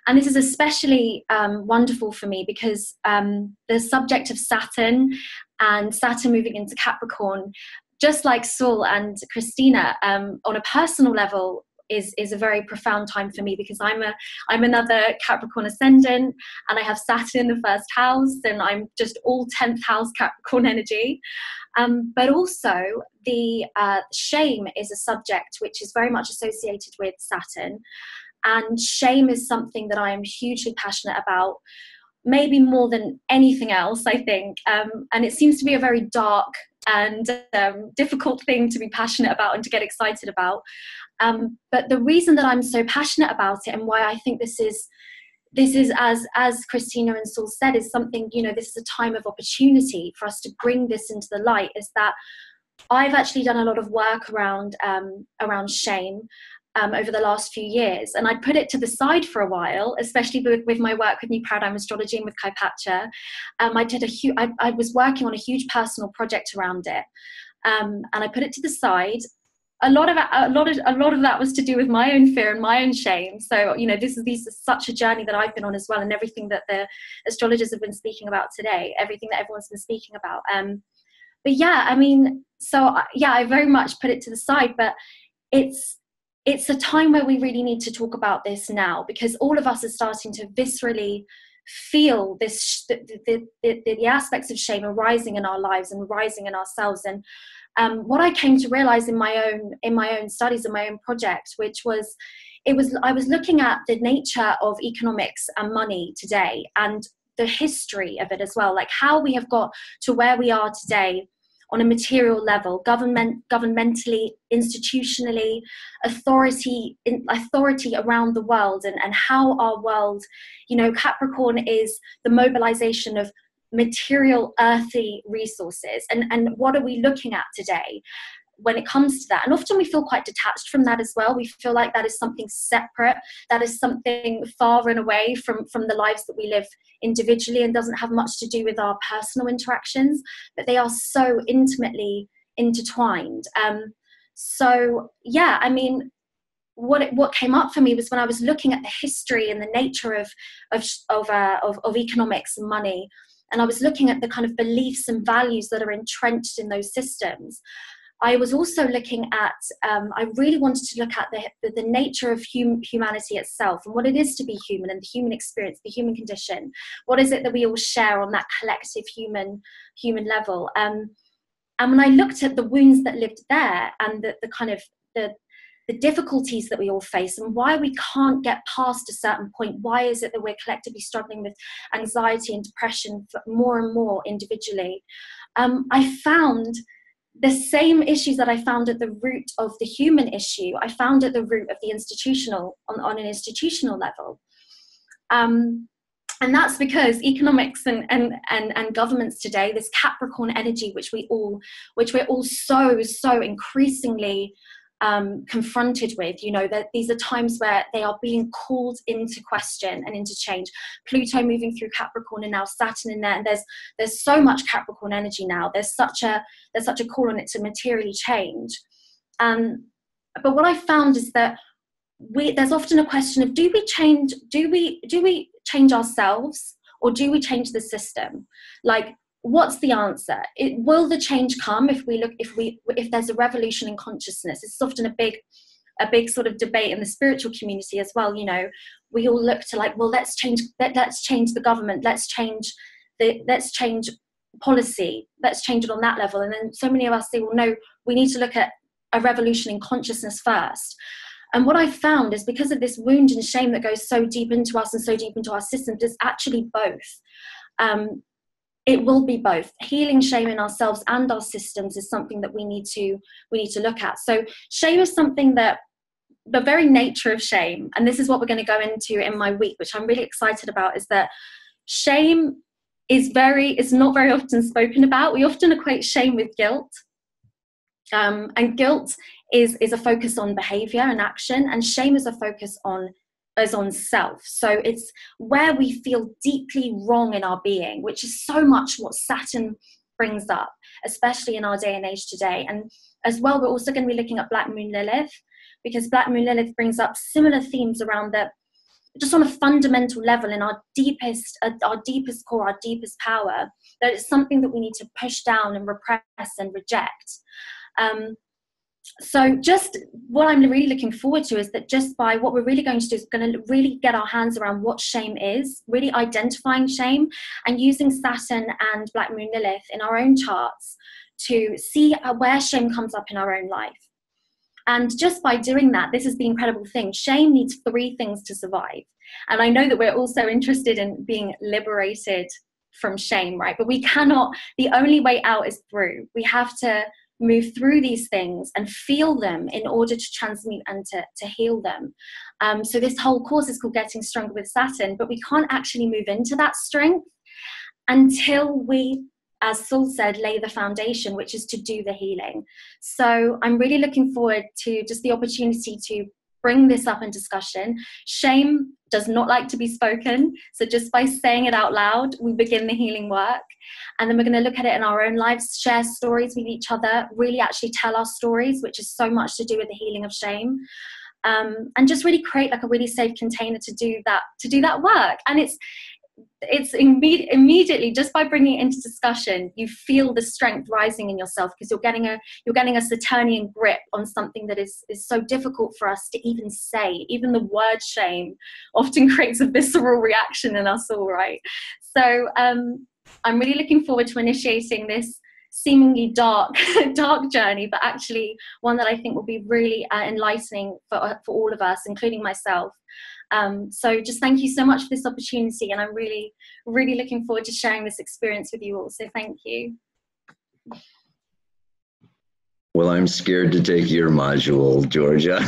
and this is especially wonderful for me because the subject of Saturn and Saturn moving into Capricorn, just like Saul and Christina, on a personal level, is a very profound time for me because I'm another Capricorn ascendant and I have Saturn in the first house and I'm just all 10th house Capricorn energy. But also the shame is a subject which is very much associated with Saturn, and shame is something that I am hugely passionate about, maybe more than anything else, I think. And it seems to be a very dark and difficult thing to be passionate about and to get excited about. But the reason that I'm so passionate about it and why I think this is as Christina and Saul said, is something, this is a time of opportunity for us to bring this into the light, is that I've actually done a lot of work around shame over the last few years, and I put it to the side for a while, especially with my work with New Paradigm Astrology and with Kaypacha. I was working on a huge personal project around it, and I put it to the side. A lot of that was to do with my own fear and my own shame. So this is such a journey that I've been on as well, and everything that the astrologers have been speaking about today, everything that everyone's been speaking about. But yeah, I very much put it to the side, but it's a time where we really need to talk about this now, because all of us are starting to viscerally feel this, the aspects of shame arising in our lives and rising in ourselves. And what I came to realize in my own studies and my own project, I was looking at the nature of economics and money today and the history of it as well, like how we have got to where we are today on a material level, governmentally, institutionally, authority around the world, and how our world, Capricorn is the mobilization of material, earthy resources, and what are we looking at today when it comes to that? And often we feel quite detached from that as well. We feel like that is something separate, that is something far and away from the lives that we live individually, and doesn't have much to do with our personal interactions, but they are so intimately intertwined. So yeah, I mean, what came up for me was when I was looking at the history and the nature of economics and money, and I was looking at the kind of beliefs and values that are entrenched in those systems. I was also looking at, I really wanted to look at the nature of humanity itself, and what it is to be human, and the human experience, the human condition. What is it that we all share on that collective human level? And when I looked at the wounds that lived there, and the kind of the difficulties that we all face, and why we can't get past a certain point, why is it that we're collectively struggling with anxiety and depression more and more individually, I found the same issues that I found at the root of the human issue, I found at the root of the institutional, on an institutional level. And that's because economics and governments today, this Capricorn energy, which we're all so increasingly confronted with, you know, that these are times where they are being called into question and into change. Pluto moving through Capricorn, and now Saturn in there, and there's so much Capricorn energy now. There's such a call on it to materially change. But what I found is that there's often a question of, do we change ourselves, or do we change the system? Like, what's the answer? Will the change come if there's a revolution in consciousness? It's often a big sort of debate in the spiritual community as well. You know, we all look to, like, well, let's change the government, let's change policy, let's change it on that level. And then so many of us say, well, no, we need to look at a revolution in consciousness first. And what I found is, because of this wound and shame that goes so deep into us and so deep into our systems, it's actually both. It will be both. Healing shame in ourselves and our systems is something that we need to look at. So shame is something that, the very nature of shame, and this is what we're going to go into in my week, which I'm really excited about, is that shame is not very often spoken about. We often equate shame with guilt. And guilt is a focus on behavior and action, and shame is a focus on self. So it's where we feel deeply wrong in our being, which is so much what Saturn brings up, especially in our day and age today. And as well, we're also going to be looking at Black Moon Lilith, because Black Moon Lilith brings up similar themes around that, just on a fundamental level, in our deepest core, our deepest power, that it's something that we need to push down and repress and reject. So just what I'm really looking forward to is that, just by what we're really going to do, is going to really get our hands around what shame is, really identifying shame, and using Saturn and Black Moon Lilith in our own charts to see where shame comes up in our own life. And just by doing that, this is the incredible thing. Shame needs 3 things to survive. And I know that we're also interested in being liberated from shame, right? But we cannot, the only way out is through. We have to move through these things and feel them in order to transmute and to heal them. So this whole course is called Getting Stronger with Saturn, but we can't actually move into that strength until we, as Saul said, lay the foundation, which is to do the healing. So I'm really looking forward to just the opportunity to bring this up in discussion. Shame does not like to be spoken. So just by saying it out loud, we begin the healing work. And then we're going to look at it in our own lives, share stories with each other, really actually tell our stories, which is so much to do with the healing of shame. And just really create like a really safe container to do that work. And it's immediately, just by bringing it into discussion, you feel the strength rising in yourself, because you're getting a Saturnian grip on something that is so difficult for us to even say. Even the word shame often creates a visceral reaction in us all, right? So I'm really looking forward to initiating this seemingly dark journey, but actually one that I think will be really enlightening for all of us, including myself. So just thank you so much for this opportunity, and I'm really, really looking forward to sharing this experience with you all. So thank you. Well, I'm scared to take your module, Georgia.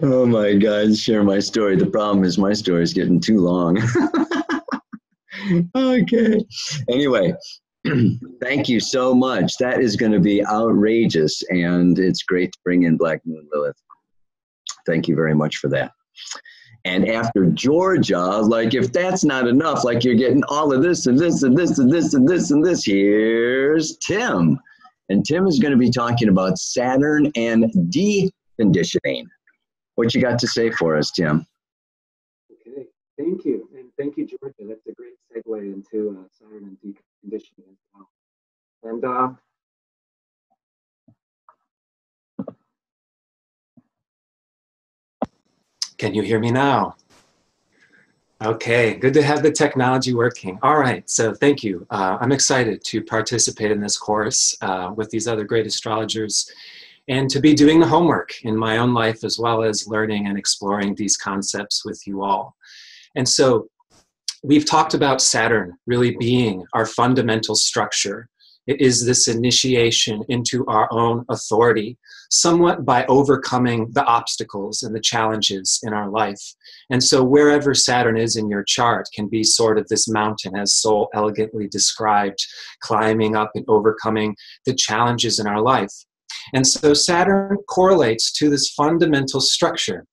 Oh my God, share my story. The problem is my story is getting too long. Okay. Anyway, thank you so much. That is going to be outrageous, and it's great to bring in Black Moon Lilith. Thank you very much for that. And after Georgia, like if that's not enough, like you're getting all of this and this and this and this and this and this, here's Tim. And Tim is going to be talking about Saturn and deconditioning. What you got to say for us, Tim? Okay, thank you. And thank you, Georgia. That's a great segue into Saturn and deconditioning as well. And can you hear me now? Okay, good to have the technology working. All right, so thank you. I'm excited to participate in this course with these other great astrologers and to be doing the homework in my own life as well as learning and exploring these concepts with you all. And so we've talked about Saturn really being our fundamental structure. It is this initiation into our own authority, somewhat by overcoming the obstacles and the challenges in our life. And so wherever Saturn is in your chart can be sort of this mountain, as Sol elegantly described, climbing up and overcoming the challenges in our life. And so Saturn correlates to this fundamental structure.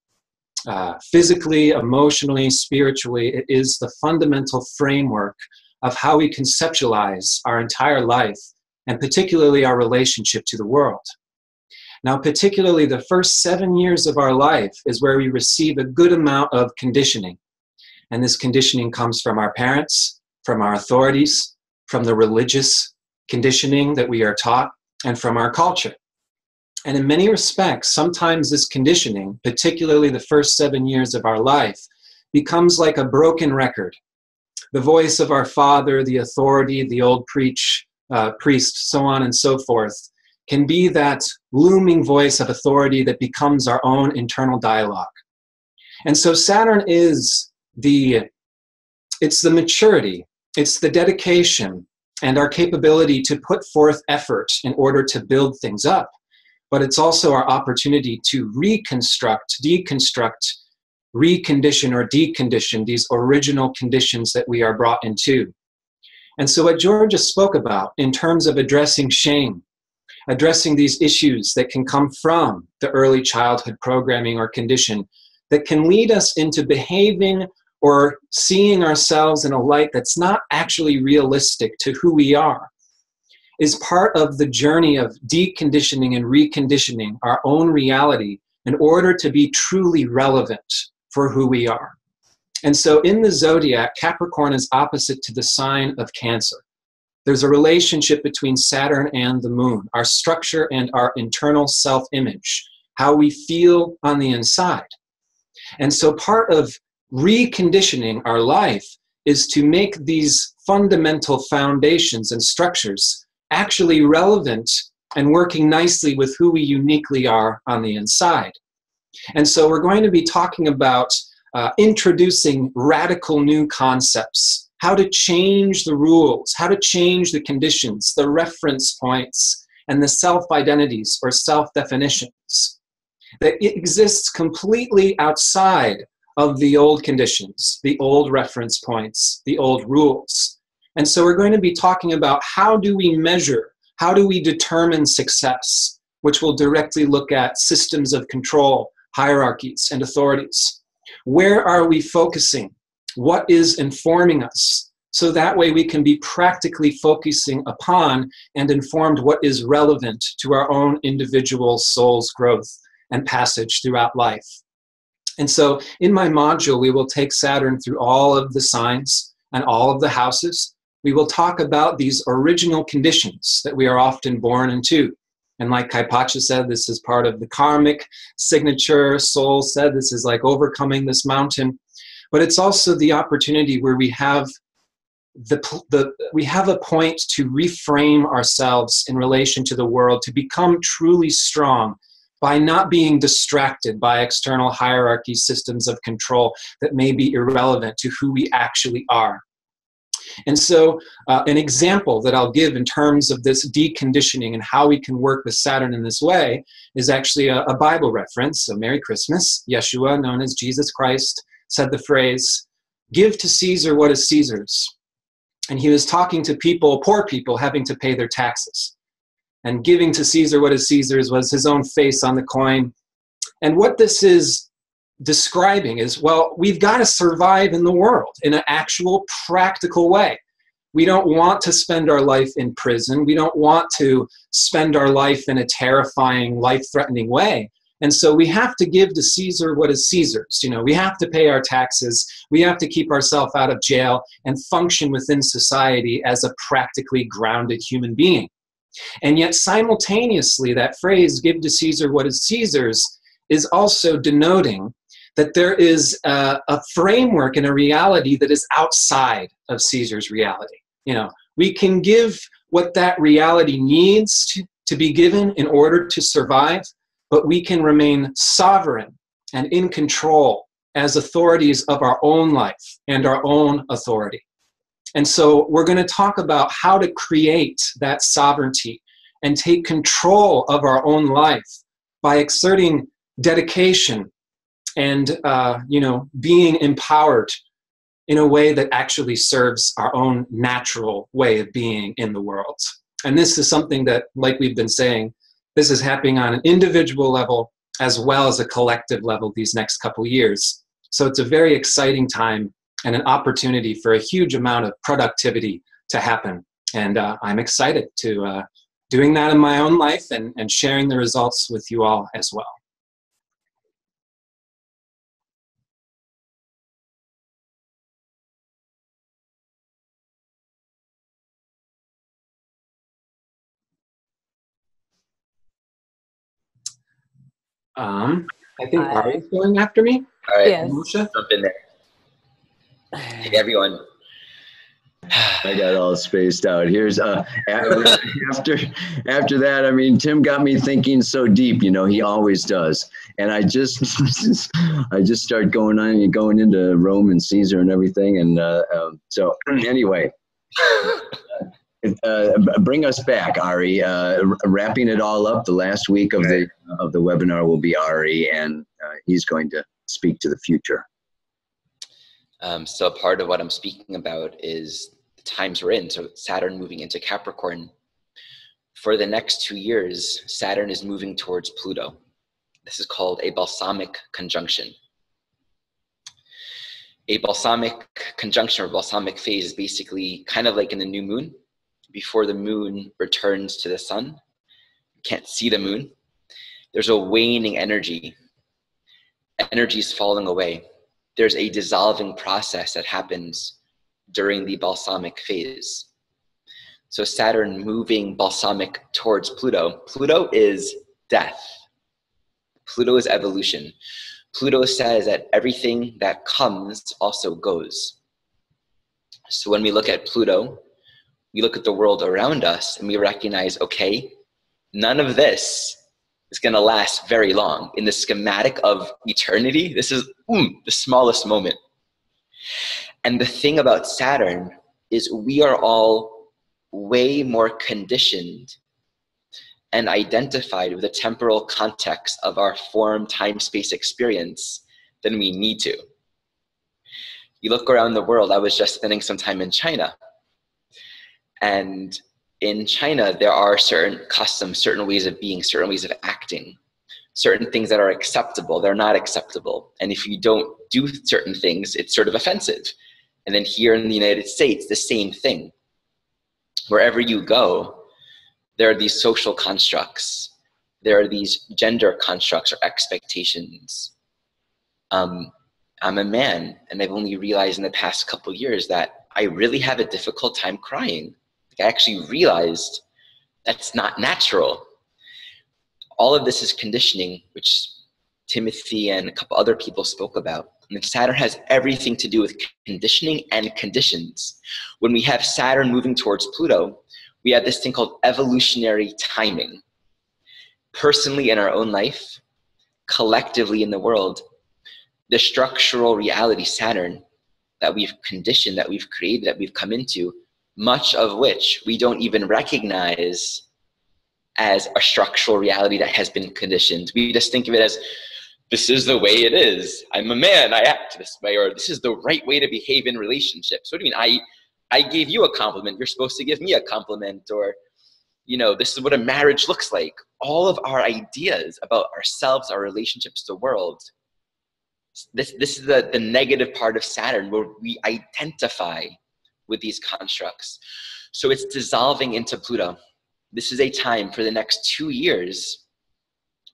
Physically, emotionally, spiritually, it is the fundamental framework of how we conceptualize our entire life, and particularly our relationship to the world. Now, particularly the first 7 years of our life is where we receive a good amount of conditioning. And this conditioning comes from our parents, from our authorities, from the religious conditioning that we are taught, and from our culture. And in many respects, sometimes this conditioning, particularly the first 7 years of our life, becomes like a broken record. The voice of our father, the authority, the old priest, so on and so forth, can be that looming voice of authority that becomes our own internal dialogue. And so Saturn is it's the maturity, it's the dedication, and our capability to put forth effort in order to build things up. But it's also our opportunity to reconstruct, deconstruct, recondition or decondition these original conditions that we are brought into. And so what Georgia spoke about in terms of addressing shame, addressing these issues that can come from the early childhood programming or condition that can lead us into behaving or seeing ourselves in a light that's not actually realistic to who we are, is part of the journey of deconditioning and reconditioning our own reality in order to be truly relevant for who we are. And so in the zodiac, Capricorn is opposite to the sign of Cancer. There's a relationship between Saturn and the moon, our structure and our internal self-image, how we feel on the inside. And so part of reconditioning our life is to make these fundamental foundations and structures actually relevant and working nicely with who we uniquely are on the inside. And so we're going to be talking about introducing radical new concepts, how to change the rules, how to change the conditions, the reference points, and the self-identities or self-definitions that exists completely outside of the old conditions, the old reference points, the old rules. And so we're going to be talking about how do we measure, how do we determine success, which will directly look at systems of control, hierarchies, and authorities. Where are we focusing? What is informing us? So that way we can be practically focusing upon and informed what is relevant to our own individual soul's growth and passage throughout life. And so in my module, we will take Saturn through all of the signs and all of the houses. We will talk about these original conditions that we are often born into. And like Kaypacha said, this is part of the karmic signature. Sol said this is like overcoming this mountain. But it's also the opportunity where we have a point to reframe ourselves in relation to the world, to become truly strong by not being distracted by external hierarchy systems of control that may be irrelevant to who we actually are. And so an example that I'll give in terms of this deconditioning and how we can work with Saturn in this way is actually a Bible reference. So Merry Christmas. Yeshua, known as Jesus Christ, said the phrase, "Give to Caesar what is Caesar's." And he was talking to people, poor people, having to pay their taxes. And giving to Caesar what is Caesar's was his own face on the coin. And what this is describing is, well, we've got to survive in the world in an actual practical way. We don't want to spend our life in prison. We don't want to spend our life in a terrifying, life-threatening way. And so we have to give to Caesar what is Caesar's. You know, we have to pay our taxes. We have to keep ourselves out of jail and function within society as a practically grounded human being. And yet simultaneously, that phrase, "give to Caesar what is Caesar's," is also denoting that there is a framework and a reality that is outside of Caesar's reality. You know, we can give what that reality needs to be given in order to survive, but we can remain sovereign and in control as authorities of our own life and our own authority. And so we're going to talk about how to create that sovereignty and take control of our own life by exerting dedication and being empowered in a way that actually serves our own natural way of being in the world. And this is something that, like we've been saying, this is happening on an individual level as well as a collective level these next couple years. So it's a very exciting time and an opportunity for a huge amount of productivity to happen. And I'm excited to doing that in my own life and sharing the results with you all as well. I think Ari's going after me. All right, Yes. jump in there. Hey, everyone. I got all spaced out. Here's after that. I mean, Tim got me thinking so deep. You know, he always does. And I just start going into Rome and Caesar and everything. And so anyway, bring us back, Ari. Wrapping it all up. The last week of the webinar will be Ari, and he's going to speak to the future. So part of what I'm speaking about is the times we're in. So Saturn moving into Capricorn. For the next 2 years, Saturn is moving towards Pluto. This is called a balsamic conjunction. A balsamic conjunction or balsamic phase is basically kind of like in the new moon. Before the moon returns to the sun, you can't see the moon. There's a waning energy. Energy is falling away. There's a dissolving process that happens during the balsamic phase. So Saturn moving balsamic towards Pluto. Pluto is death. Pluto is evolution. Pluto says that everything that comes also goes. So when we look at Pluto, we look at the world around us and we recognize, okay, none of this is going to last very long. In the schematic of eternity, this is the smallest moment. And the thing about Saturn is we are all way more conditioned and identified with the temporal context of our form, time, space experience than we need to. You look around the world. I was just spending some time in China. And in China, there are certain customs, certain ways of being, certain ways of acting, certain things that are acceptable, they're not acceptable. And if you don't do certain things, it's sort of offensive. And then here in the United States, the same thing. Wherever you go, there are these social constructs. There are these gender constructs or expectations. I'm a man, and I've only realized in the past couple of years that I really have a difficult time crying. I actually realized that's not natural. All of this is conditioning, which Timothy and a couple other people spoke about. And Saturn has everything to do with conditioning and conditions. When we have Saturn moving towards Pluto, we have this thing called evolutionary timing. Personally in our own life, collectively in the world, the structural reality, Saturn, that we've conditioned, that we've created, that we've come into, much of which we don't even recognize as a structural reality that has been conditioned. We just think of it as, this is the way it is. I'm a man, I act this way, or this is the right way to behave in relationships. What do you mean? I gave you a compliment, you're supposed to give me a compliment, or, you know, this is what a marriage looks like. All of our ideas about ourselves, our relationships, the world, this is the negative part of Saturn, where we identify with these constructs. So it's dissolving into Pluto. This is a time for the next 2 years.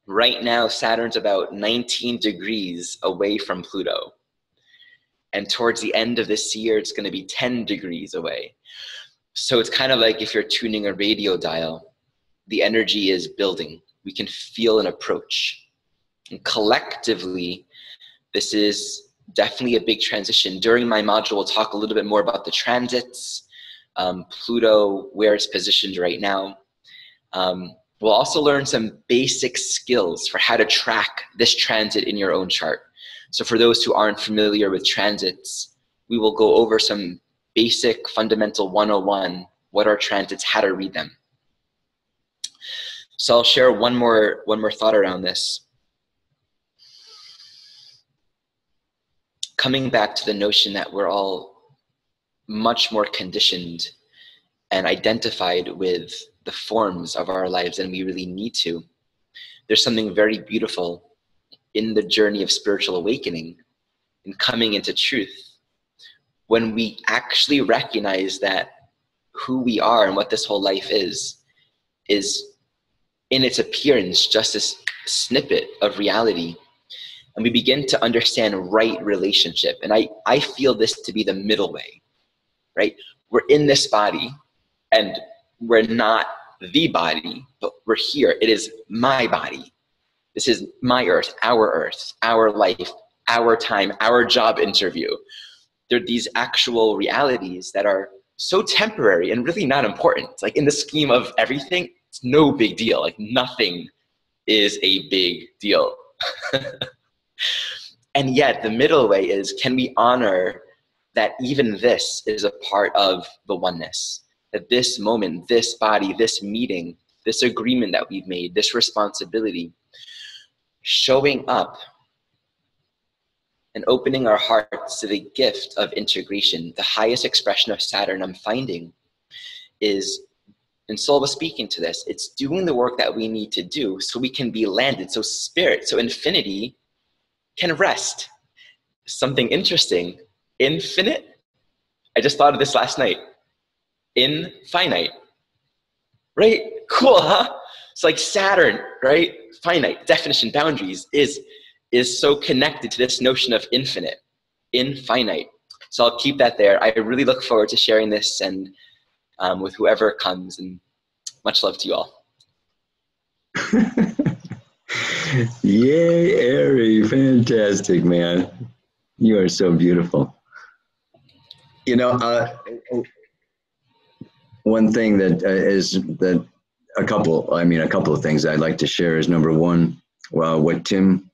Right now, Saturn's about 19 degrees away from Pluto. And towards the end of this year, it's going to be 10 degrees away. So it's kind of like if you're tuning a radio dial, the energy is building. We can feel an approach. And collectively, this is definitely a big transition. During my module, we'll talk a little bit more about the transits, Pluto, where it's positioned right now. We'll also learn some basic skills for how to track this transit in your own chart. So for those who aren't familiar with transits, we will go over some basic fundamental 101, what are transits, how to read them. So I'll share one more thought around this. Coming back to the notion that we're all much more conditioned and identified with the forms of our lives than we really need to. There's something very beautiful in the journey of spiritual awakening and coming into truth when we actually recognize that who we are and what this whole life is in its appearance just this snippet of reality. And we begin to understand right relationship. And I feel this to be the middle way, right? We're in this body and we're not the body, but we're here. It is my body. This is my earth, our life, our time, our job interview. There are these actual realities that are so temporary and really not important. Like in the scheme of everything, it's no big deal. Like nothing is a big deal. And yet the middle way is, can we honor that even this is a part of the oneness? That this moment, this body, this meeting, this agreement that we've made, this responsibility, showing up and opening our hearts to the gift of integration. The highest expression of Saturn I'm finding is, and Sol was speaking to this, it's doing the work that we need to do so we can be landed, so spirit, so infinity can rest. Something interesting, infinite, I just thought of this last night. Infinite, right? Cool, huh? It's like Saturn, right? Finite, definition, boundaries is so connected to this notion of infinite, infinite. So I'll keep that there. I really look forward to sharing this and with whoever comes, and much love to you all. Yay, Ari, fantastic, man. You are so beautiful. You know, one thing that a couple of things I'd like to share is, number one, what Tim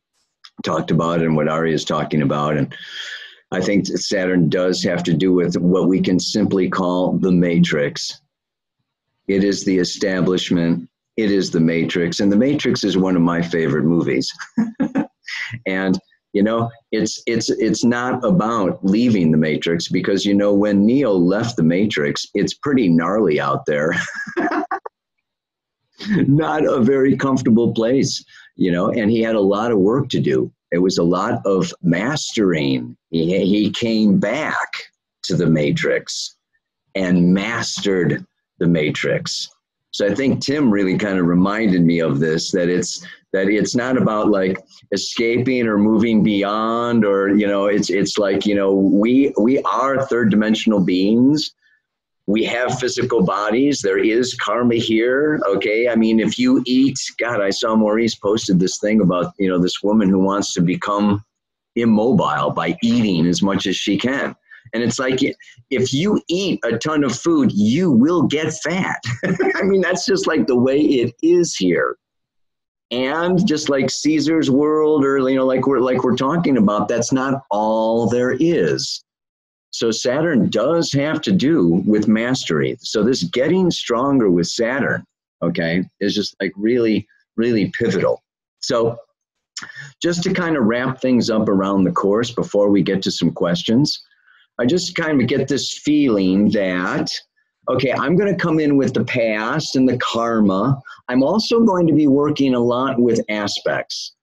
talked about and what Ari is talking about. And I think Saturn does have to do with what we can simply call the matrix. It is the establishment. It is the Matrix. And the Matrix is one of my favorite movies. And, you know, it's not about leaving the Matrix, because, you know, when Neo left the Matrix, it's pretty gnarly out there. Not a very comfortable place, you know, and he had a lot of work to do. It was a lot of mastering. He came back to the Matrix and mastered the Matrix. So I think Tim really kind of reminded me of this, that it's not about like escaping or moving beyond, or, you know, it's like, you know, we are third dimensional beings. We have physical bodies. There is karma here. Okay. I mean, if you eat, God, I saw Maurice posted this thing about, you know, this woman who wants to become immobile by eating as much as she can. And it's like, if you eat a ton of food, you will get fat. I mean, that's just like the way it is here. And just like Caesar's world, or, you know, like we're talking about, that's not all there is. So Saturn does have to do with mastery. So this getting stronger with Saturn, okay, is just like really, really pivotal. So just to kind of wrap things up around the course before we get to some questions, I just kind of get this feeling that, okay, I'm going to come in with the past and the karma. I'm also going to be working a lot with aspects.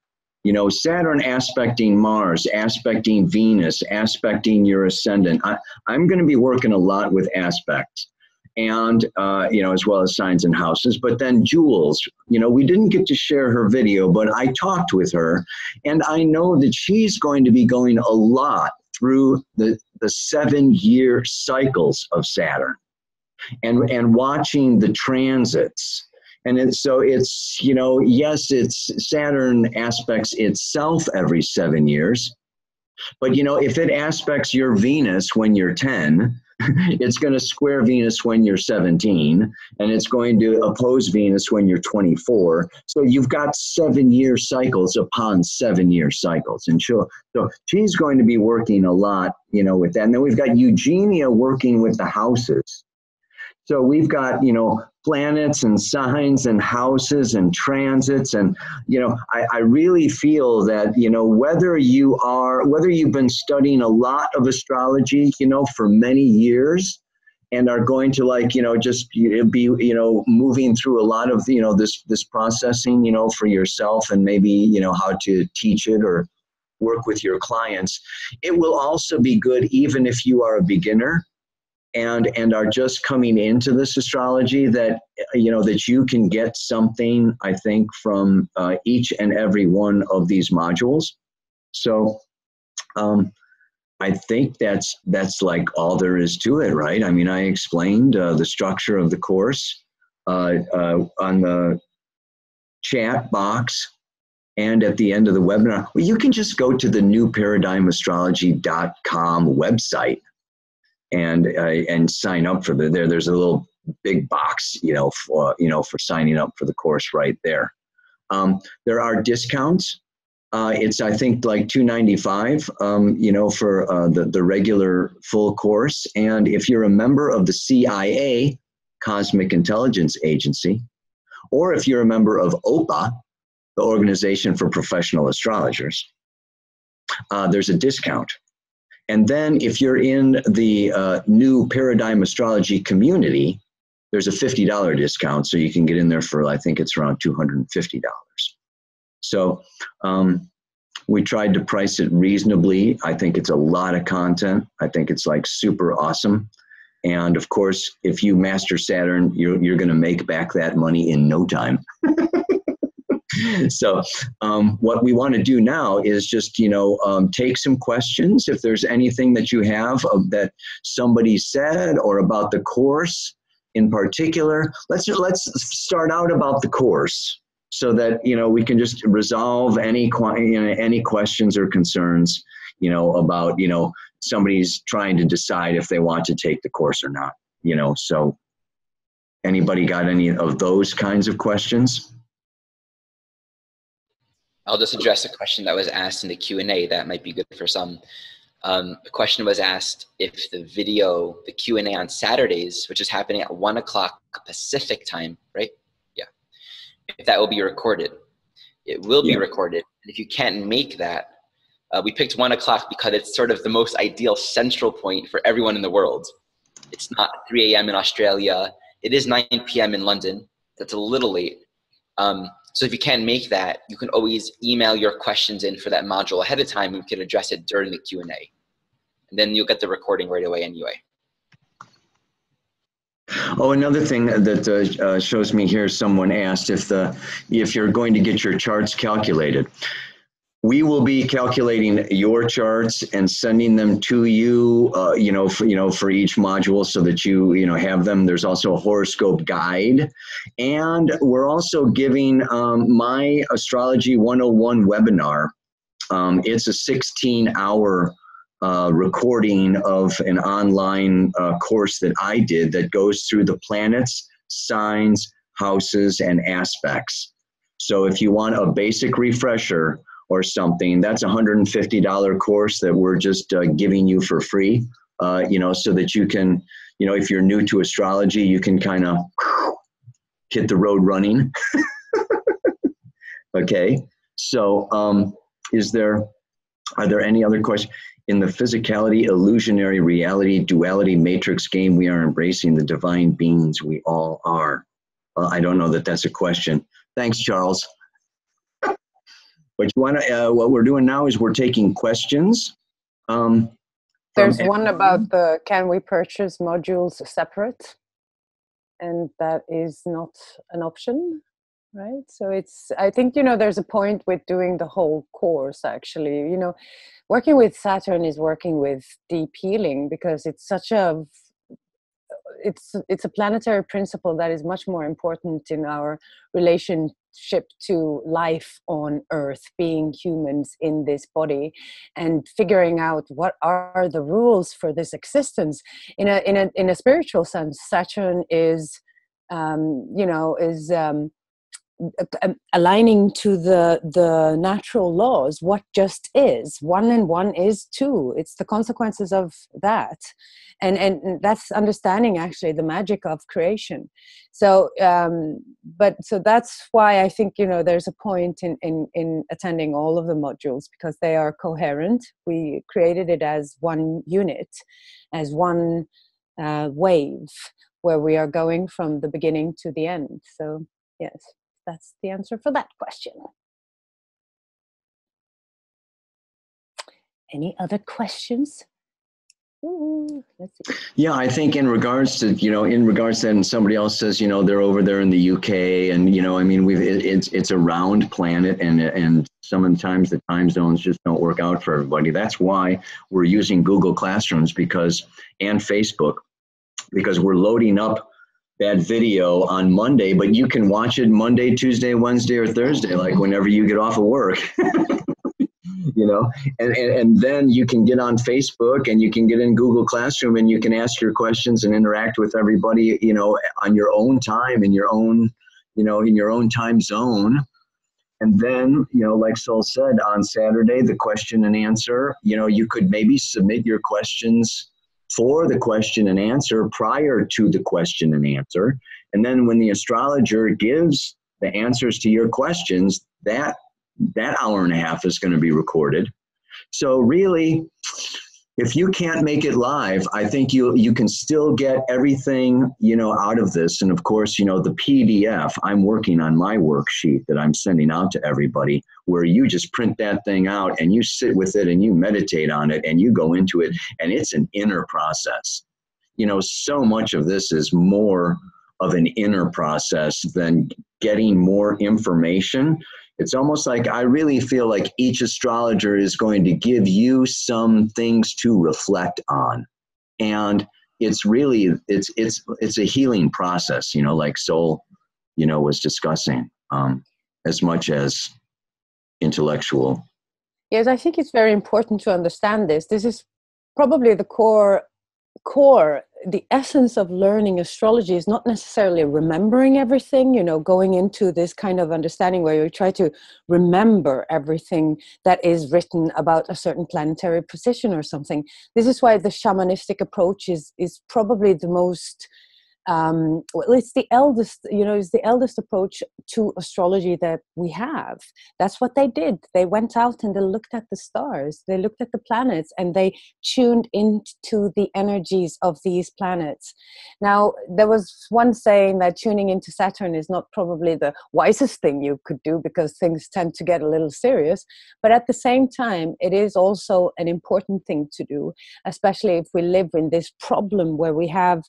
You know, Saturn aspecting Mars, aspecting Venus, aspecting your ascendant. I'm going to be working a lot with aspects and, you know, as well as signs and houses. But then Jules, you know, we didn't get to share her video, but I talked with her, and I know that she's going to be going a lot through the 7-year cycles of Saturn and watching the transits. And so it's, you know, yes, it's Saturn aspects itself every 7 years. But, you know, if it aspects your Venus when you're 10, it's going to square Venus when you're 17, and it's going to oppose Venus when you're 24. So you've got 7-year cycles upon 7-year cycles. And so she's going to be working a lot, you know, with that. And then we've got Eugenia working with the houses. So we've got, you know, planets and signs and houses and transits. And, you know, I really feel that, you know, whether you've been studying a lot of astrology, you know, for many years and are going to, like, you know, just be, you know, moving through a lot of, you know, this processing, you know, for yourself, and maybe, you know, how to teach it or work with your clients. It will also be good even if you are a beginner and are just coming into this astrology, that, you know, that you can get something, I think, from each and every one of these modules. So I think that's like all there is to it, right? I mean, I explained the structure of the course on the chat box and at the end of the webinar. Well, you can just go to the newparadigmastrology.com website and sign up for there's a little big box, you know, for signing up for the course right there. There are discounts. It's, I think, like $295, you know, for the regular full course. And if you're a member of the CIA, Cosmic Intelligence Agency, or if you're a member of OPA, the Organization for Professional Astrologers, there's a discount. And then if you're in the new Paradigm Astrology community, there's a $50 discount. So you can get in there for, I think it's around $250. So we tried to price it reasonably. I think it's a lot of content. I think it's like super awesome. And of course, if you master Saturn, you're going to make back that money in no time. So what we want to do now is just, you know, take some questions. If there's anything that you have that somebody said or about the course in particular, let's start out about the course so that, you know, we can just resolve any questions or concerns, you know, about, you know, somebody's trying to decide if they want to take the course or not, you know. So anybody got any of those kinds of questions? I'll just address a question that was asked in the Q&A that might be good for some. The question was asked if the Q&A on Saturdays, which is happening at 1 o'clock Pacific time, right? Yeah. If that will be recorded. It will be recorded. And if you can't make that, we picked 1 o'clock because it's sort of the most ideal central point for everyone in the world. It's not 3 a.m. in Australia. It is 9 p.m. in London. That's a little late. So if you can't make that, you can always email your questions in for that module ahead of time. We can address it during the Q&A. And then you'll get the recording right away anyway. Oh, another thing that shows me here, someone asked if you're going to get your charts calculated. We will be calculating your charts and sending them to you, for each module so that you have them. There's also a horoscope guide, and we're also giving my Astrology 101 webinar. It's a 16-hour recording of an online course that I did that goes through the planets, signs, houses, and aspects. So if you want a basic refresher or something, that's a $150 course that we're just giving you for free. so that you can, if you're new to astrology, you can kind of hit the road running. Okay. So are there any other questions? In the physicality, illusionary reality, duality, matrix game, we are embracing the divine beings we all are. I don't know that that's a question. Thanks, Charles. But what we're doing now is we're taking questions. There's one about the can we purchase modules separate? And that is not an option, right? So I think, there's a point with doing the whole course, actually. Working with Saturn is working with deep healing, because it's a planetary principle that is much more important in our relationship to life on Earth, being humans in this body, and figuring out what are the rules for this existence. In a spiritual sense, Saturn is aligning to the natural laws, what just is. 1 and 1 is 2. It's the consequences of that, and that's understanding actually the magic of creation. So so that's why I think there's a point in attending all of the modules, because they are coherent. We created it as one unit, as one wave, where we are going from the beginning to the end. So yes, that's the answer for that question. Any other questions? Ooh, let's see. Yeah, I think in regards to that, and somebody else says, they're over there in the UK, and it's a round planet, and sometimes the time zones just don't work out for everybody. That's why we're using Google Classrooms and Facebook, because we're loading up that video on Monday, but you can watch it Monday, Tuesday, Wednesday, or Thursday, like whenever you get off of work. And then you can get on Facebook, and you can get in Google Classroom, and you can ask your questions and interact with everybody, on your own time, in your own time zone. And then, like Sol said, on Saturday, the question and answer, you could maybe submit your questions for the question and answer prior to the question and answer. And then when the astrologer gives the answers to your questions, that hour and a half is going to be recorded. So really, if you can't make it live, I think you can still get everything, out of this. And of course, the PDF, I'm working on my worksheet that I'm sending out to everybody, where you just print that thing out and you sit with it and you meditate on it and you go into it, and it's an inner process. So much of this is more of an inner process than getting more information. It's almost like I really feel like each astrologer is going to give you some things to reflect on. And it's really, it's a healing process, like Sol, was discussing, as much as intellectual. Yes, I think it's very important to understand this. This is probably the core, the essence of learning astrology is not necessarily remembering everything, going into this kind of understanding where you try to remember everything that is written about a certain planetary position or something. This is why the shamanistic approach is probably the most it's the eldest, is the eldest approach to astrology that we have. That's what they did. They went out and they looked at the stars, they looked at the planets, and they tuned into the energies of these planets. Now, there was one saying that tuning into Saturn is not probably the wisest thing you could do, because things tend to get a little serious. But at the same time, it is also an important thing to do, especially if we live in this problem where we have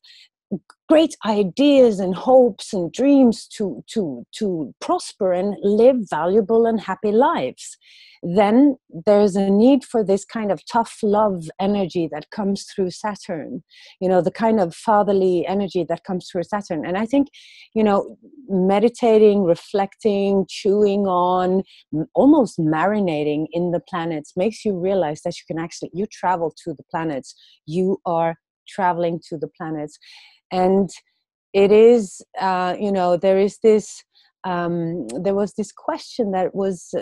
great ideas and hopes and dreams to prosper and live valuable and happy lives. Then there's a need for this kind of tough love energy that comes through Saturn, the kind of fatherly energy that comes through Saturn. And I think, meditating, reflecting, chewing on, almost marinating in the planets makes you realize that you travel to the planets. You are traveling to the planets. And it is, there is this there was this question that was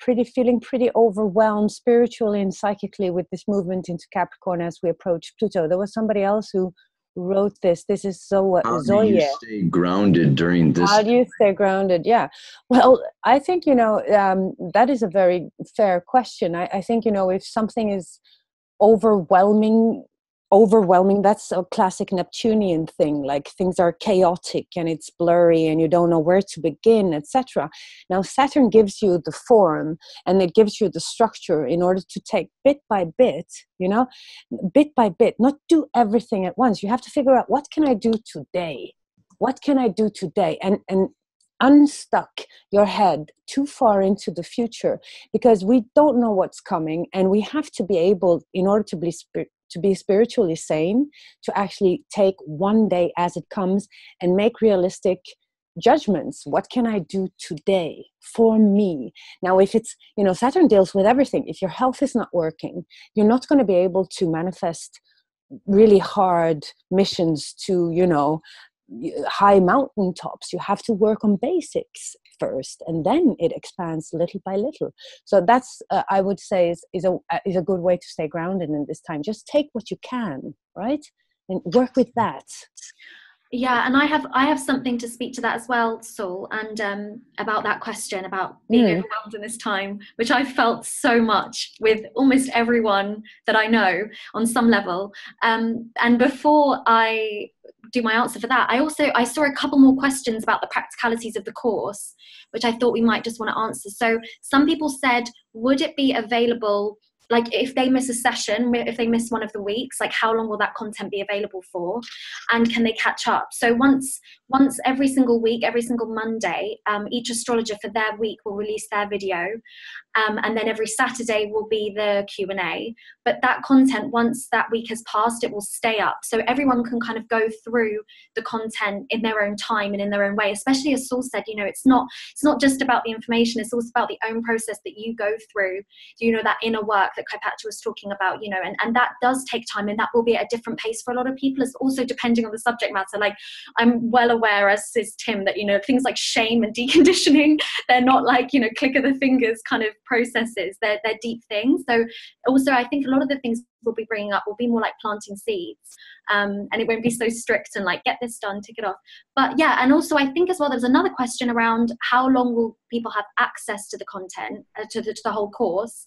feeling pretty overwhelmed spiritually and psychically with this movement into Capricorn as we approach Pluto. There was somebody else who wrote this. This is so How do Zoe. you stay grounded during this? How do you stay grounded? Yeah. Well, I think, that is a very fair question. I think, if something is overwhelming, that's a classic Neptunian thing, like things are chaotic and it's blurry and you don't know where to begin, etc. Now Saturn gives you the form and it gives you the structure in order to take bit by bit, bit by bit, not do everything at once. You have to figure out, what can I do today? What can I do today? And unstuck your head too far into the future, because we don't know what's coming, and we have to be able, in order to be spiritually sane, to actually take one day as it comes and make realistic judgments. What can I do today for me? Now, if it's, Saturn deals with everything. If your health is not working, you're not going to be able to manifest really hard missions to, high mountain tops. You have to work on basics first, and then it expands little by little. So that's I would say is a good way to stay grounded in this time. Just take what you can, right, and work with that. Yeah, and I have something to speak to that as well, Saul, and about that question about being overwhelmed in this time, which I've felt so much with almost everyone that I know on some level. And before I do my answer for that, I saw a couple more questions about the practicalities of the course, which I thought we might just want to answer. So some people said, would it be available, like if they miss a session, if they miss one of the weeks, like how long will that content be available for? And can they catch up? So once every single week, every single Monday, each astrologer for their week will release their video. And then every Saturday will be the Q&A. But that content, once that week has passed, it will stay up. So everyone can kind of go through the content in their own time and in their own way, especially as Saul said, it's not just about the information, it's also about the own process that you go through, that inner work that Kaypacha was talking about, and that does take time, and that will be at a different pace for a lot of people. It's also depending on the subject matter. Like, I'm well aware, as is Tim, that, things like shame and deconditioning, they're not like, click of the fingers kind of processes. They're deep things. So also, I think a lot of the things we'll be bringing up will be more like planting seeds, and it won't be so strict and like, get this done, tick it off. But yeah, and also I think as well, there's another question around how long will people have access to the content, to the whole course.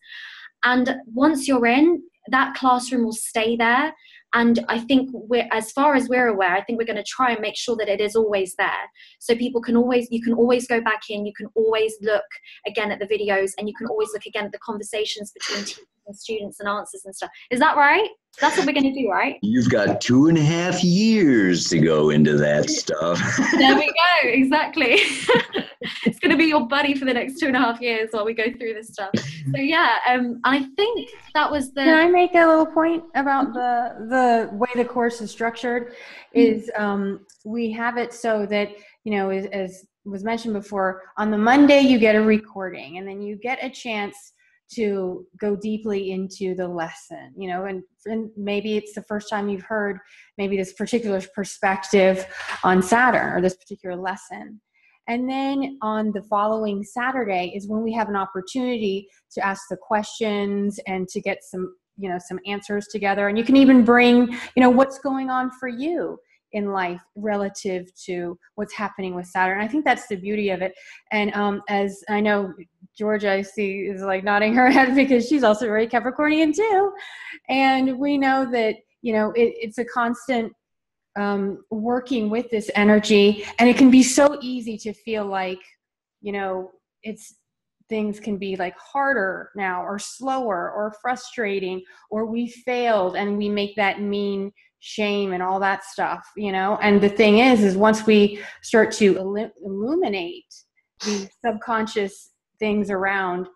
And once you're in, that classroom will stay there. And I think as far as we're aware, I think we're going to try and make sure that it is always there. So you can always go back in, you can always look again at the videos, and you can always look again at the conversations between teachers and students and answers and stuff. Is that right? That's what we're going to do, right? You've got 2.5 years to go into that stuff. There we go. Exactly. It's going to be your buddy for the next 2.5 years while we go through this stuff. So yeah, I think that was the... Can I make a little point about the way the course is structured? Is we have it so that, as was mentioned before, on the Monday you get a recording, and then you get a chance to go deeply into the lesson, and maybe it's the first time you've heard maybe this particular perspective on Saturn or this particular lesson. And then on the following Saturday is when we have an opportunity to ask the questions and to get some answers together. And you can even bring, what's going on for you in life relative to what's happening with Saturn. I think that's the beauty of it. And as I know, Georgia, I see, is like nodding her head because she's also very Capricornian too. And we know that, it's a constant working with this energy, and it can be so easy to feel like, things can be like harder now, or slower, or frustrating, or we failed, and we make that mean shame and all that stuff, and the thing is once we start to illuminate the subconscious things around,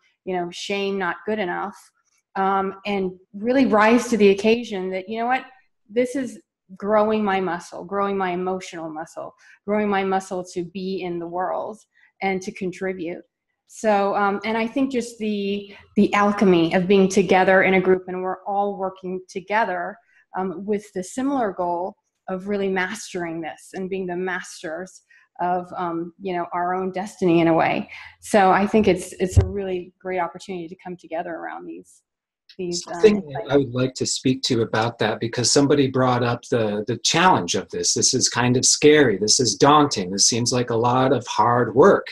shame, not good enough, and really rise to the occasion that, this is growing my muscle, growing my emotional muscle, growing my muscle to be in the world and to contribute. So, and I think just the alchemy of being together in a group, and we're all working together with the similar goal of really mastering this and being the masters you know, our own destiny in a way. So I think it's a really great opportunity to come together around these. Something I would like to speak to about that, because somebody brought up the challenge of this. This is kind of scary. This is daunting. This seems like a lot of hard work.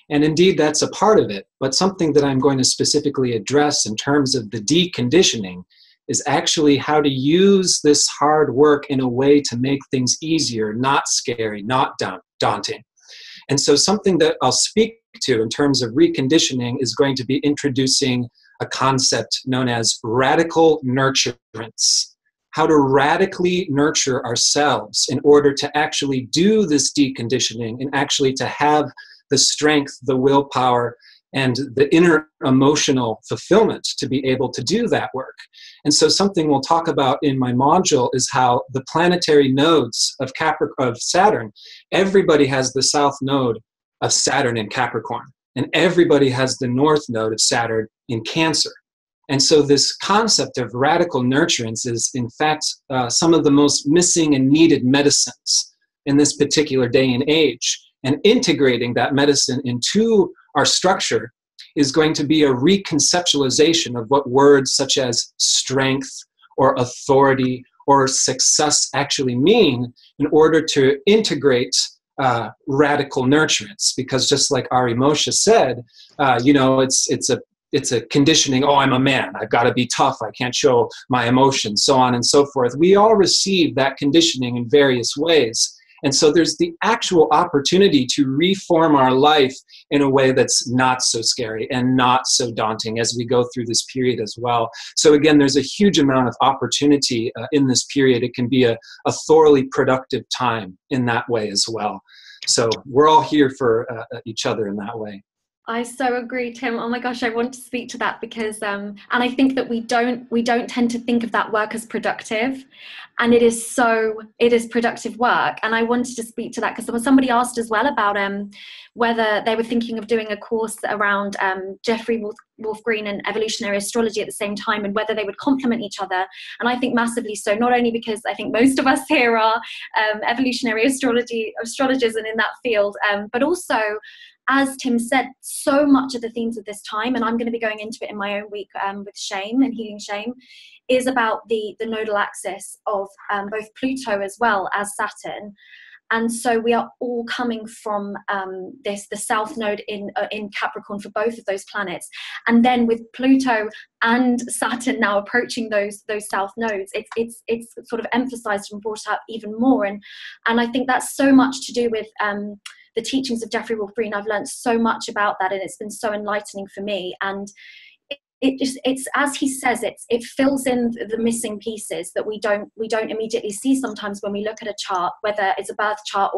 And indeed, that's a part of it. But something that I'm going to specifically address in terms of the deconditioning is actually how to use this hard work in a way to make things easier, not scary, not daunting. And so something that I'll speak to in terms of reconditioning is going to be introducing a concept known as radical nurturance. How to radically nurture ourselves in order to actually do this deconditioning and actually to have the strength, the willpower, and the inner emotional fulfillment to be able to do that work. And so something we'll talk about in my module is how the planetary nodes of Saturn, everybody has the south node of Saturn in Capricorn, and everybody has the north node of Saturn in Cancer. And so this concept of radical nurturance is, in fact, some of the most missing and needed medicines in this particular day and age. And integrating that medicine into our structure is going to be a reconceptualization of what words such as strength or authority or success actually mean in order to integrate radical nurturance. Because just like Ari Moshe said, you know, it's a conditioning. Oh, I'm a man. I've got to be tough. I can't show my emotions, so on and so forth. We all receive that conditioning in various ways. And so there's the actual opportunity to reform our life in a way that's not so scary and not so daunting as we go through this period as well. So again, there's a huge amount of opportunity in this period. It can be a thoroughly productive time in that way as well. So we're all here for each other in that way. I so agree, Tim. Oh my gosh, I want to speak to that because, and I think that we don't tend to think of that work as productive, and it is productive work. And I wanted to speak to that because somebody asked as well about whether they were thinking of doing a course around Jeffrey Wolf Green and evolutionary astrology at the same time, and whether they would complement each other. And I think massively so, not only because I think most of us here are evolutionary astrologers and in that field, but also, as Tim said, so much of the themes of this time, and I'm going to be going into it in my own week with shame and healing shame, is about the nodal axis of both Pluto as well as Saturn. And so we are all coming from the south node in Capricorn for both of those planets. And then with Pluto and Saturn now approaching those south nodes, it's sort of emphasized and brought up even more. And I think that's so much to do with the teachings of Jeffrey Wolf Green. I've learned so much about that, and it's been so enlightening for me. And it's as he says, it fills in the missing pieces that we don't immediately see sometimes when we look at a chart, whether it's a birth chart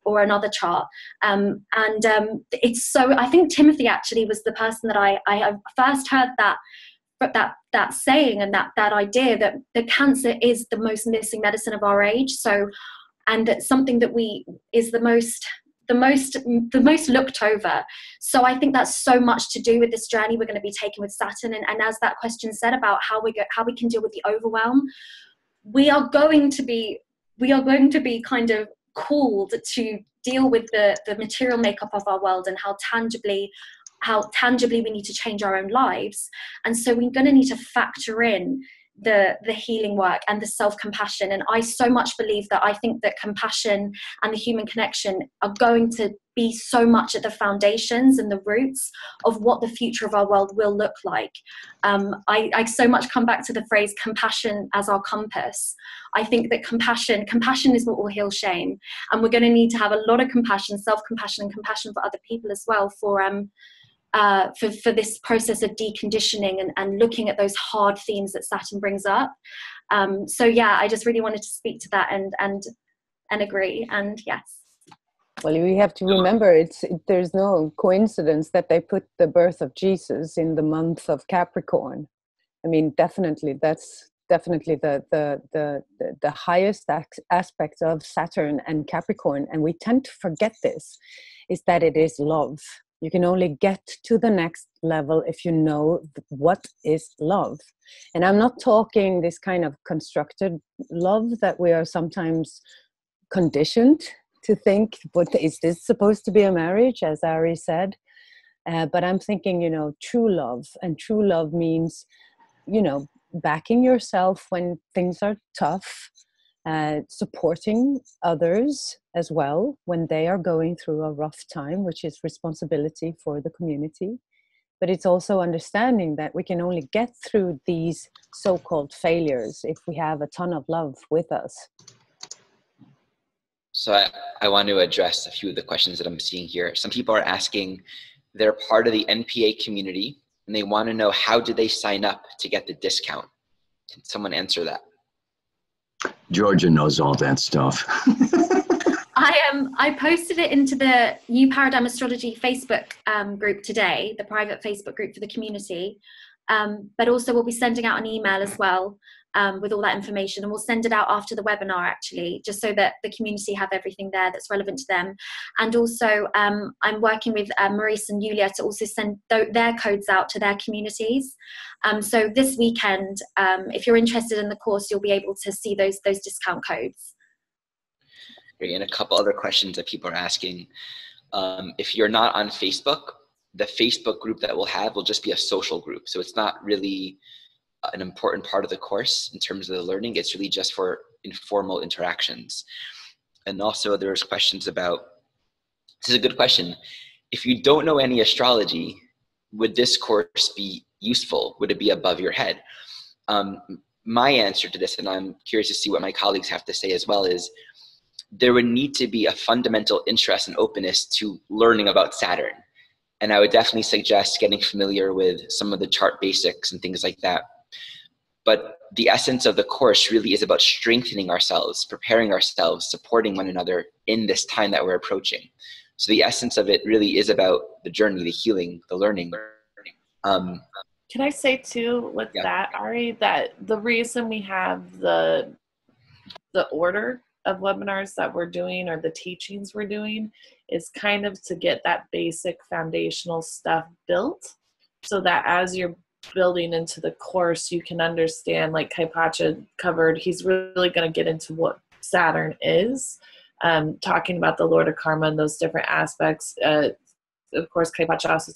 or another chart. It's so, I think Timothy actually was the person that I first heard that saying and that idea that the cancer is the most missing medicine of our age. So, and that's something that is the most looked over. So I think that's so much to do with this journey we're going to be taking with Saturn. And as that question said about how we can deal with the overwhelm, we are going to be kind of called to deal with the material makeup of our world and how tangibly we need to change our own lives. And so we're going to need to factor in the healing work and the self-compassion. And I so much believe that I think that compassion and the human connection are going to be so much at the foundations and the roots of what the future of our world will look like. I so much come back to the phrase compassion as our compass. I think that compassion is what will heal shame. And we're going to need to have a lot of compassion, self-compassion, and compassion for other people as well for this process of deconditioning and looking at those hard themes that Saturn brings up. So yeah, I just really wanted to speak to that and agree. And yes. Well, we have to remember there's no coincidence that they put the birth of Jesus in the month of Capricorn. I mean, definitely that's definitely the highest aspect of Saturn and Capricorn, and we tend to forget this, is that it is love. You can only get to the next level if you know what is love. And I'm not talking this kind of constructed love that we are sometimes conditioned to think, but is this supposed to be a marriage, as Ari said? But I'm thinking, you know, true love. And true love means, you know, backing yourself when things are tough, supporting others as well when they are going through a rough time, which is responsibility for the community. But it's also understanding that we can only get through these so-called failures if we have a ton of love with us. So I want to address a few of the questions that I'm seeing here. Some people are asking, they're part of the NPA community and they want to know, how do they sign up to get the discount? Can someone answer that? Georgia knows all that stuff. I posted it into the New Paradigm Astrology Facebook group today, the private Facebook group for the community. But also we'll be sending out an email as well with all that information, and we'll send it out after the webinar actually, just so that the community have everything there that's relevant to them. And also I'm working with Maurice and Julia to also send their codes out to their communities. So this weekend, if you're interested in the course, you'll be able to see those discount codes. Great. And a couple other questions that people are asking. If you're not on Facebook, the Facebook group that we'll have will just be a social group. So it's not really an important part of the course in terms of the learning. It's really just for informal interactions. And also there's questions about, this is a good question. If you don't know any astrology, would this course be useful? Would it be above your head? My answer to this, and I'm curious to see what my colleagues have to say as well, is there would need to be a fundamental interest and openness to learning about Saturn. And I would definitely suggest getting familiar with some of the chart basics and things like that. But the essence of the course really is about strengthening ourselves, preparing ourselves, supporting one another in this time that we're approaching. So the essence of it really is about the journey, the healing, the learning. Can I say too with that, Ari, that the reason we have the order of webinars that we're doing, or the teachings we're doing, is kind of to get that basic foundational stuff built, so that as you're building into the course, you can understand, like Kaypacha covered, he's really going to get into what Saturn is, talking about the Lord of Karma and those different aspects. Of course, Kaypacha also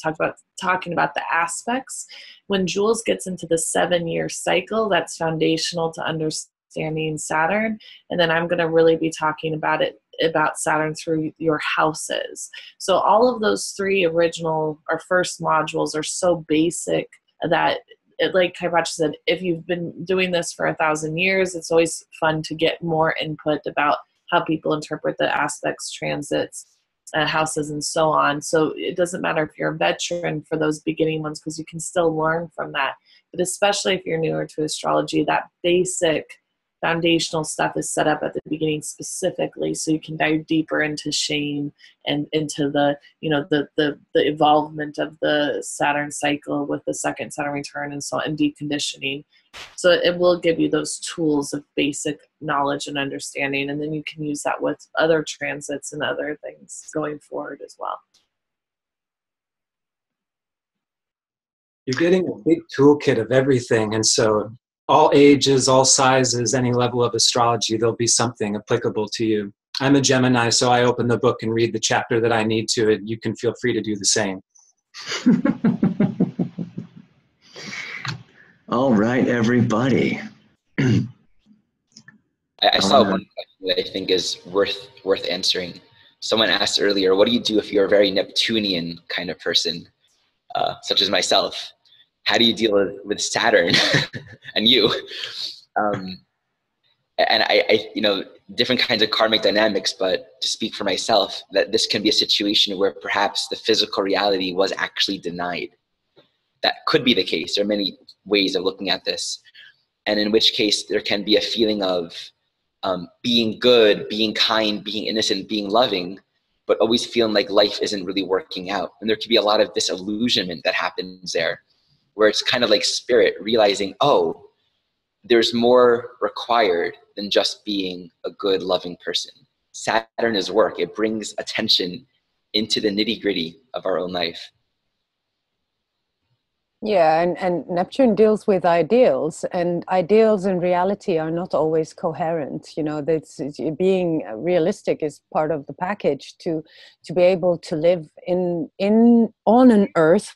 talking about the aspects. When Jules gets into the 7-year cycle, that's foundational to understanding Saturn. And then I'm going to really be talking about Saturn through your houses. So all of those 3 original or first modules are so basic that, like Kaypacha said, if you've been doing this for 1,000 years, it's always fun to get more input about how people interpret the aspects, transits, houses, and so on. So it doesn't matter if you're a veteran for those beginning ones, because you can still learn from that. But especially if you're newer to astrology, that basic foundational stuff is set up at the beginning specifically, so you can dive deeper into shame and into the, you know, the evolvement of the Saturn cycle with the second Saturn return and so on, and deconditioning. So it will give you those tools of basic knowledge and understanding, and then you can use that with other transits and other things going forward as well. You're getting a big toolkit of everything, and so all ages, all sizes, any level of astrology, there'll be something applicable to you. I'm a Gemini, so I open the book and read the chapter that I need to, and you can feel free to do the same. All right, everybody. I saw one question that I think is worth answering. Someone asked earlier, what do you do if you're a very Neptunian kind of person, such as myself? How do you deal with Saturn and you? And I, you know, different kinds of karmic dynamics, but to speak for myself, that this can be a situation where perhaps the physical reality was actually denied. That could be the case. There are many ways of looking at this. And in which case there can be a feeling of being good, being kind, being innocent, being loving, but always feeling like life isn't really working out. And there could be a lot of disillusionment that happens there, where it's kind of like spirit realizing, oh, there's more required than just being a good, loving person. Saturn is work. It brings attention into the nitty-gritty of our own life. Yeah, and Neptune deals with ideals, and ideals and reality are not always coherent. You know, being realistic is part of the package to be able to live in on an Earth,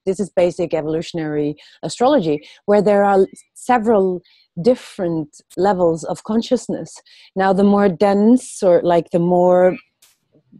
this is basic evolutionary astrology, where there are several different levels of consciousness. Now, the more dense, or like the more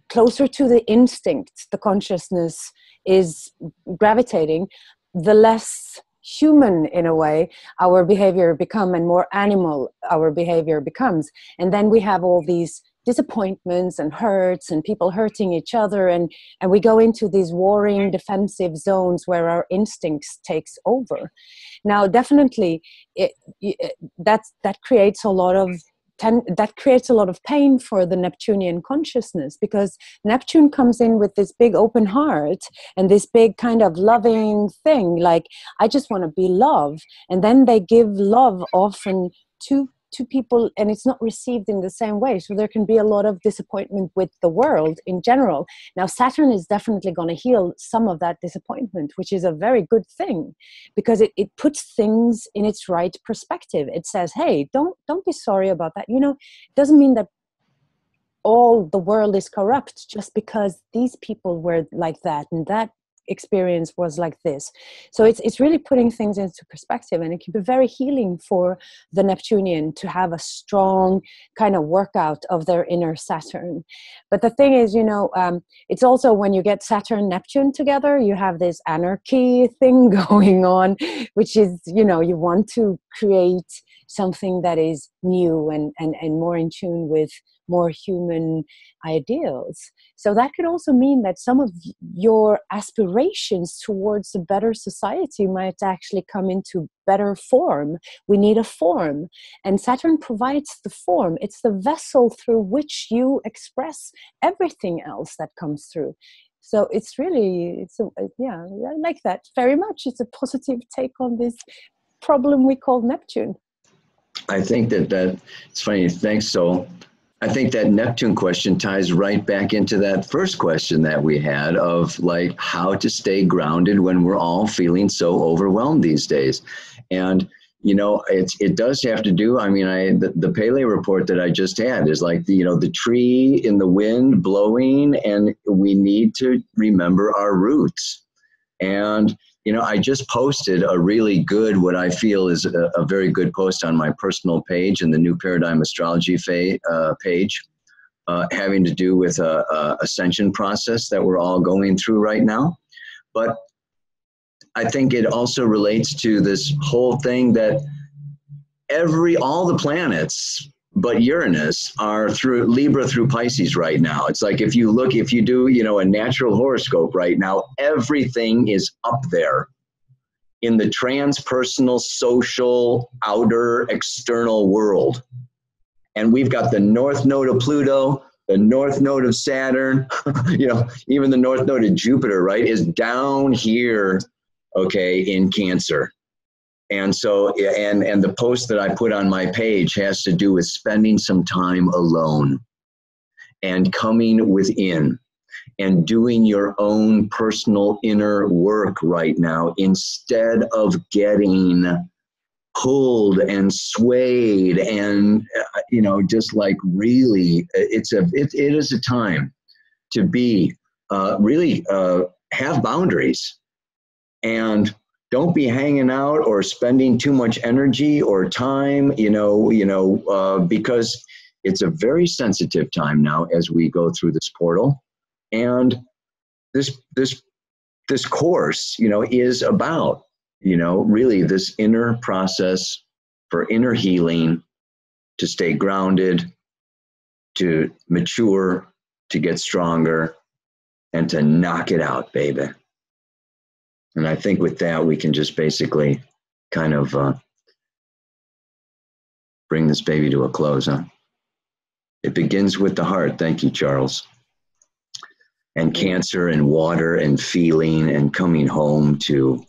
closer to the instinct the consciousness is gravitating, the less human, in a way, our behavior become, and more animal our behavior becomes. And then we have all these disappointments and hurts and people hurting each other, and we go into these warring defensive zones where our instincts takes over. Now, definitely that creates a lot of pain for the Neptunian consciousness, because Neptune comes in with this big open heart and this big kind of loving thing, like, I just want to be loved. And then they give love often to people, and it's not received in the same way. So there can be a lot of disappointment with the world in general. Now, Saturn is definitely going to heal some of that disappointment, which is a very good thing, because it puts things in its right perspective. It says, hey, don't be sorry about that. You know, it doesn't mean that all the world is corrupt just because these people were like that and that experience was like this. So it's really putting things into perspective, and it can be very healing for the Neptunian to have a strong kind of workout of their inner Saturn. But the thing is, you know, it's also when you get Saturn Neptune together, you have this anarchy thing going on, which is, you know, you want to create something that is new and more in tune with more human ideals. So that could also mean that some of your aspirations towards a better society might actually come into better form. We need a form, and Saturn provides the form. It's the vessel through which you express everything else that comes through. So it's really, yeah, I like that very much. It's a positive take on this problem we call Neptune. I think that it's funny. Thanks, Sol. I think that Neptune question ties right back into that first question that we had of like how to stay grounded when we're all feeling so overwhelmed these days. And, you know, it does have to do, I mean, the Pele report that I just had is like, the tree in the wind blowing, and we need to remember our roots. And, I just posted a really good, what I feel is a very good post on my personal page and the New Paradigm Astrology page, having to do with a ascension process that we're all going through right now. But I think it also relates to this whole thing that all the planets but Uranus are through Libra through Pisces right now. It's like if you do, a natural horoscope right now, everything is up there in the transpersonal, social, outer, external world. And we've got the north node of Pluto, the north node of Saturn, even the north node of Jupiter, right, is down here, okay, in Cancer. And so, and the post that I put on my page has to do with spending some time alone and coming within and doing your own personal inner work right now, instead of getting pulled and swayed and, just like really, it is a time to be really have boundaries, and don't be hanging out or spending too much energy or time, because it's a very sensitive time now as we go through this portal. And this course, is about, really this inner process for inner healing, to stay grounded, to mature, to get stronger, and to knock it out, baby. And I think with that, we can just basically kind of bring this baby to a close, huh? It begins with the heart. Thank you, Charles. And Cancer and water and feeling and coming home to,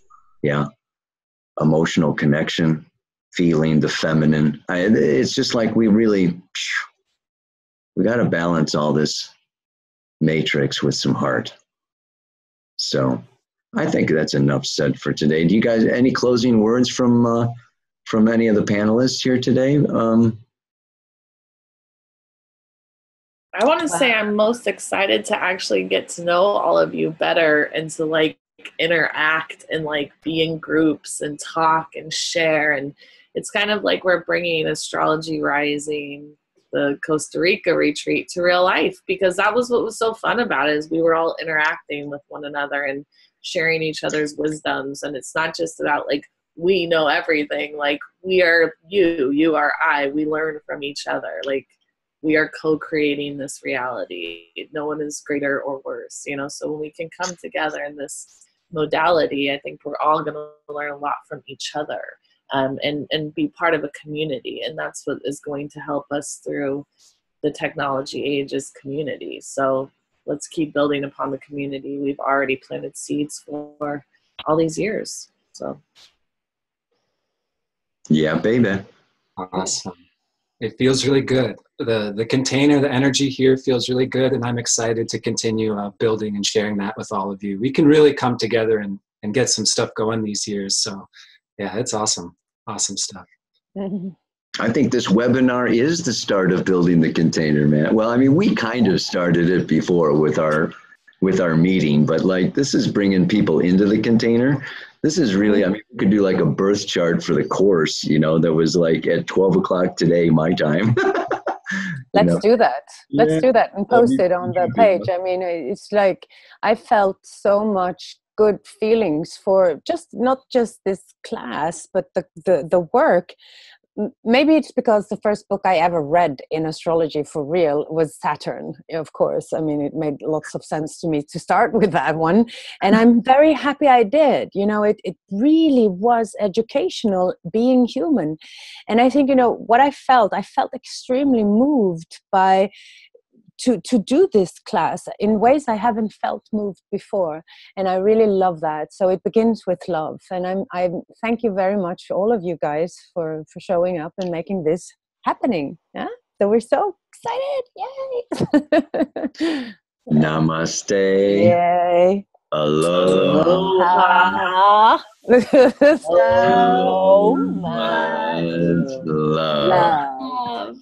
emotional connection, feeling the feminine. It's just like we got to balance all this matrix with some heart. So I think that's enough said for today. Do you guys, any closing words from any of the panelists here today? I want to say I'm most excited to actually get to know all of you better and to like interact and like be in groups and talk and share. And it's kind of like we're bringing Astrology Rising, the Costa Rica retreat, to real life, because that was what was so fun about it, is we were all interacting with one another and sharing each other's wisdoms. And it's not just about like we know everything, like we are you are I, we learn from each other, like we are co-creating this reality. No one is greater or worse, you know. So when we can come together in this modality, I think we're all going to learn a lot from each other, and be part of a community. And that's what is going to help us through the technology age, is community. So let's keep building upon the community we've already planted seeds for all these years. So yeah, baby. Awesome. It feels really good. The container, the energy here feels really good, and I'm excited to continue building and sharing that with all of you. We can really come together and get some stuff going these years. So yeah, it's awesome. Awesome stuff. I think this webinar is the start of building the container, man. Well, I mean, we kind of started it before with our meeting, but like this is bringing people into the container. This is really, I mean, we could do like a birth chart for the course, you know, that was like at 12 o'clock today, my time. Let's do that. Let's do that and post it on the page. I mean, it's like I felt so much good feelings for not just this class, but the work. Maybe it's because the first book I ever read in astrology for real was Saturn, of course. I mean, it made lots of sense to me to start with that one. And I'm very happy I did. You know, it really was educational, being human. And I think, you know, what I felt extremely moved by to do this class in ways I haven't felt moved before, and I really love that. So it begins with love, and I thank you very much, all of you guys, for showing up and making this happening. Yeah, so we're so excited! Yay! Namaste. Yay! Aloha. So much love. Love.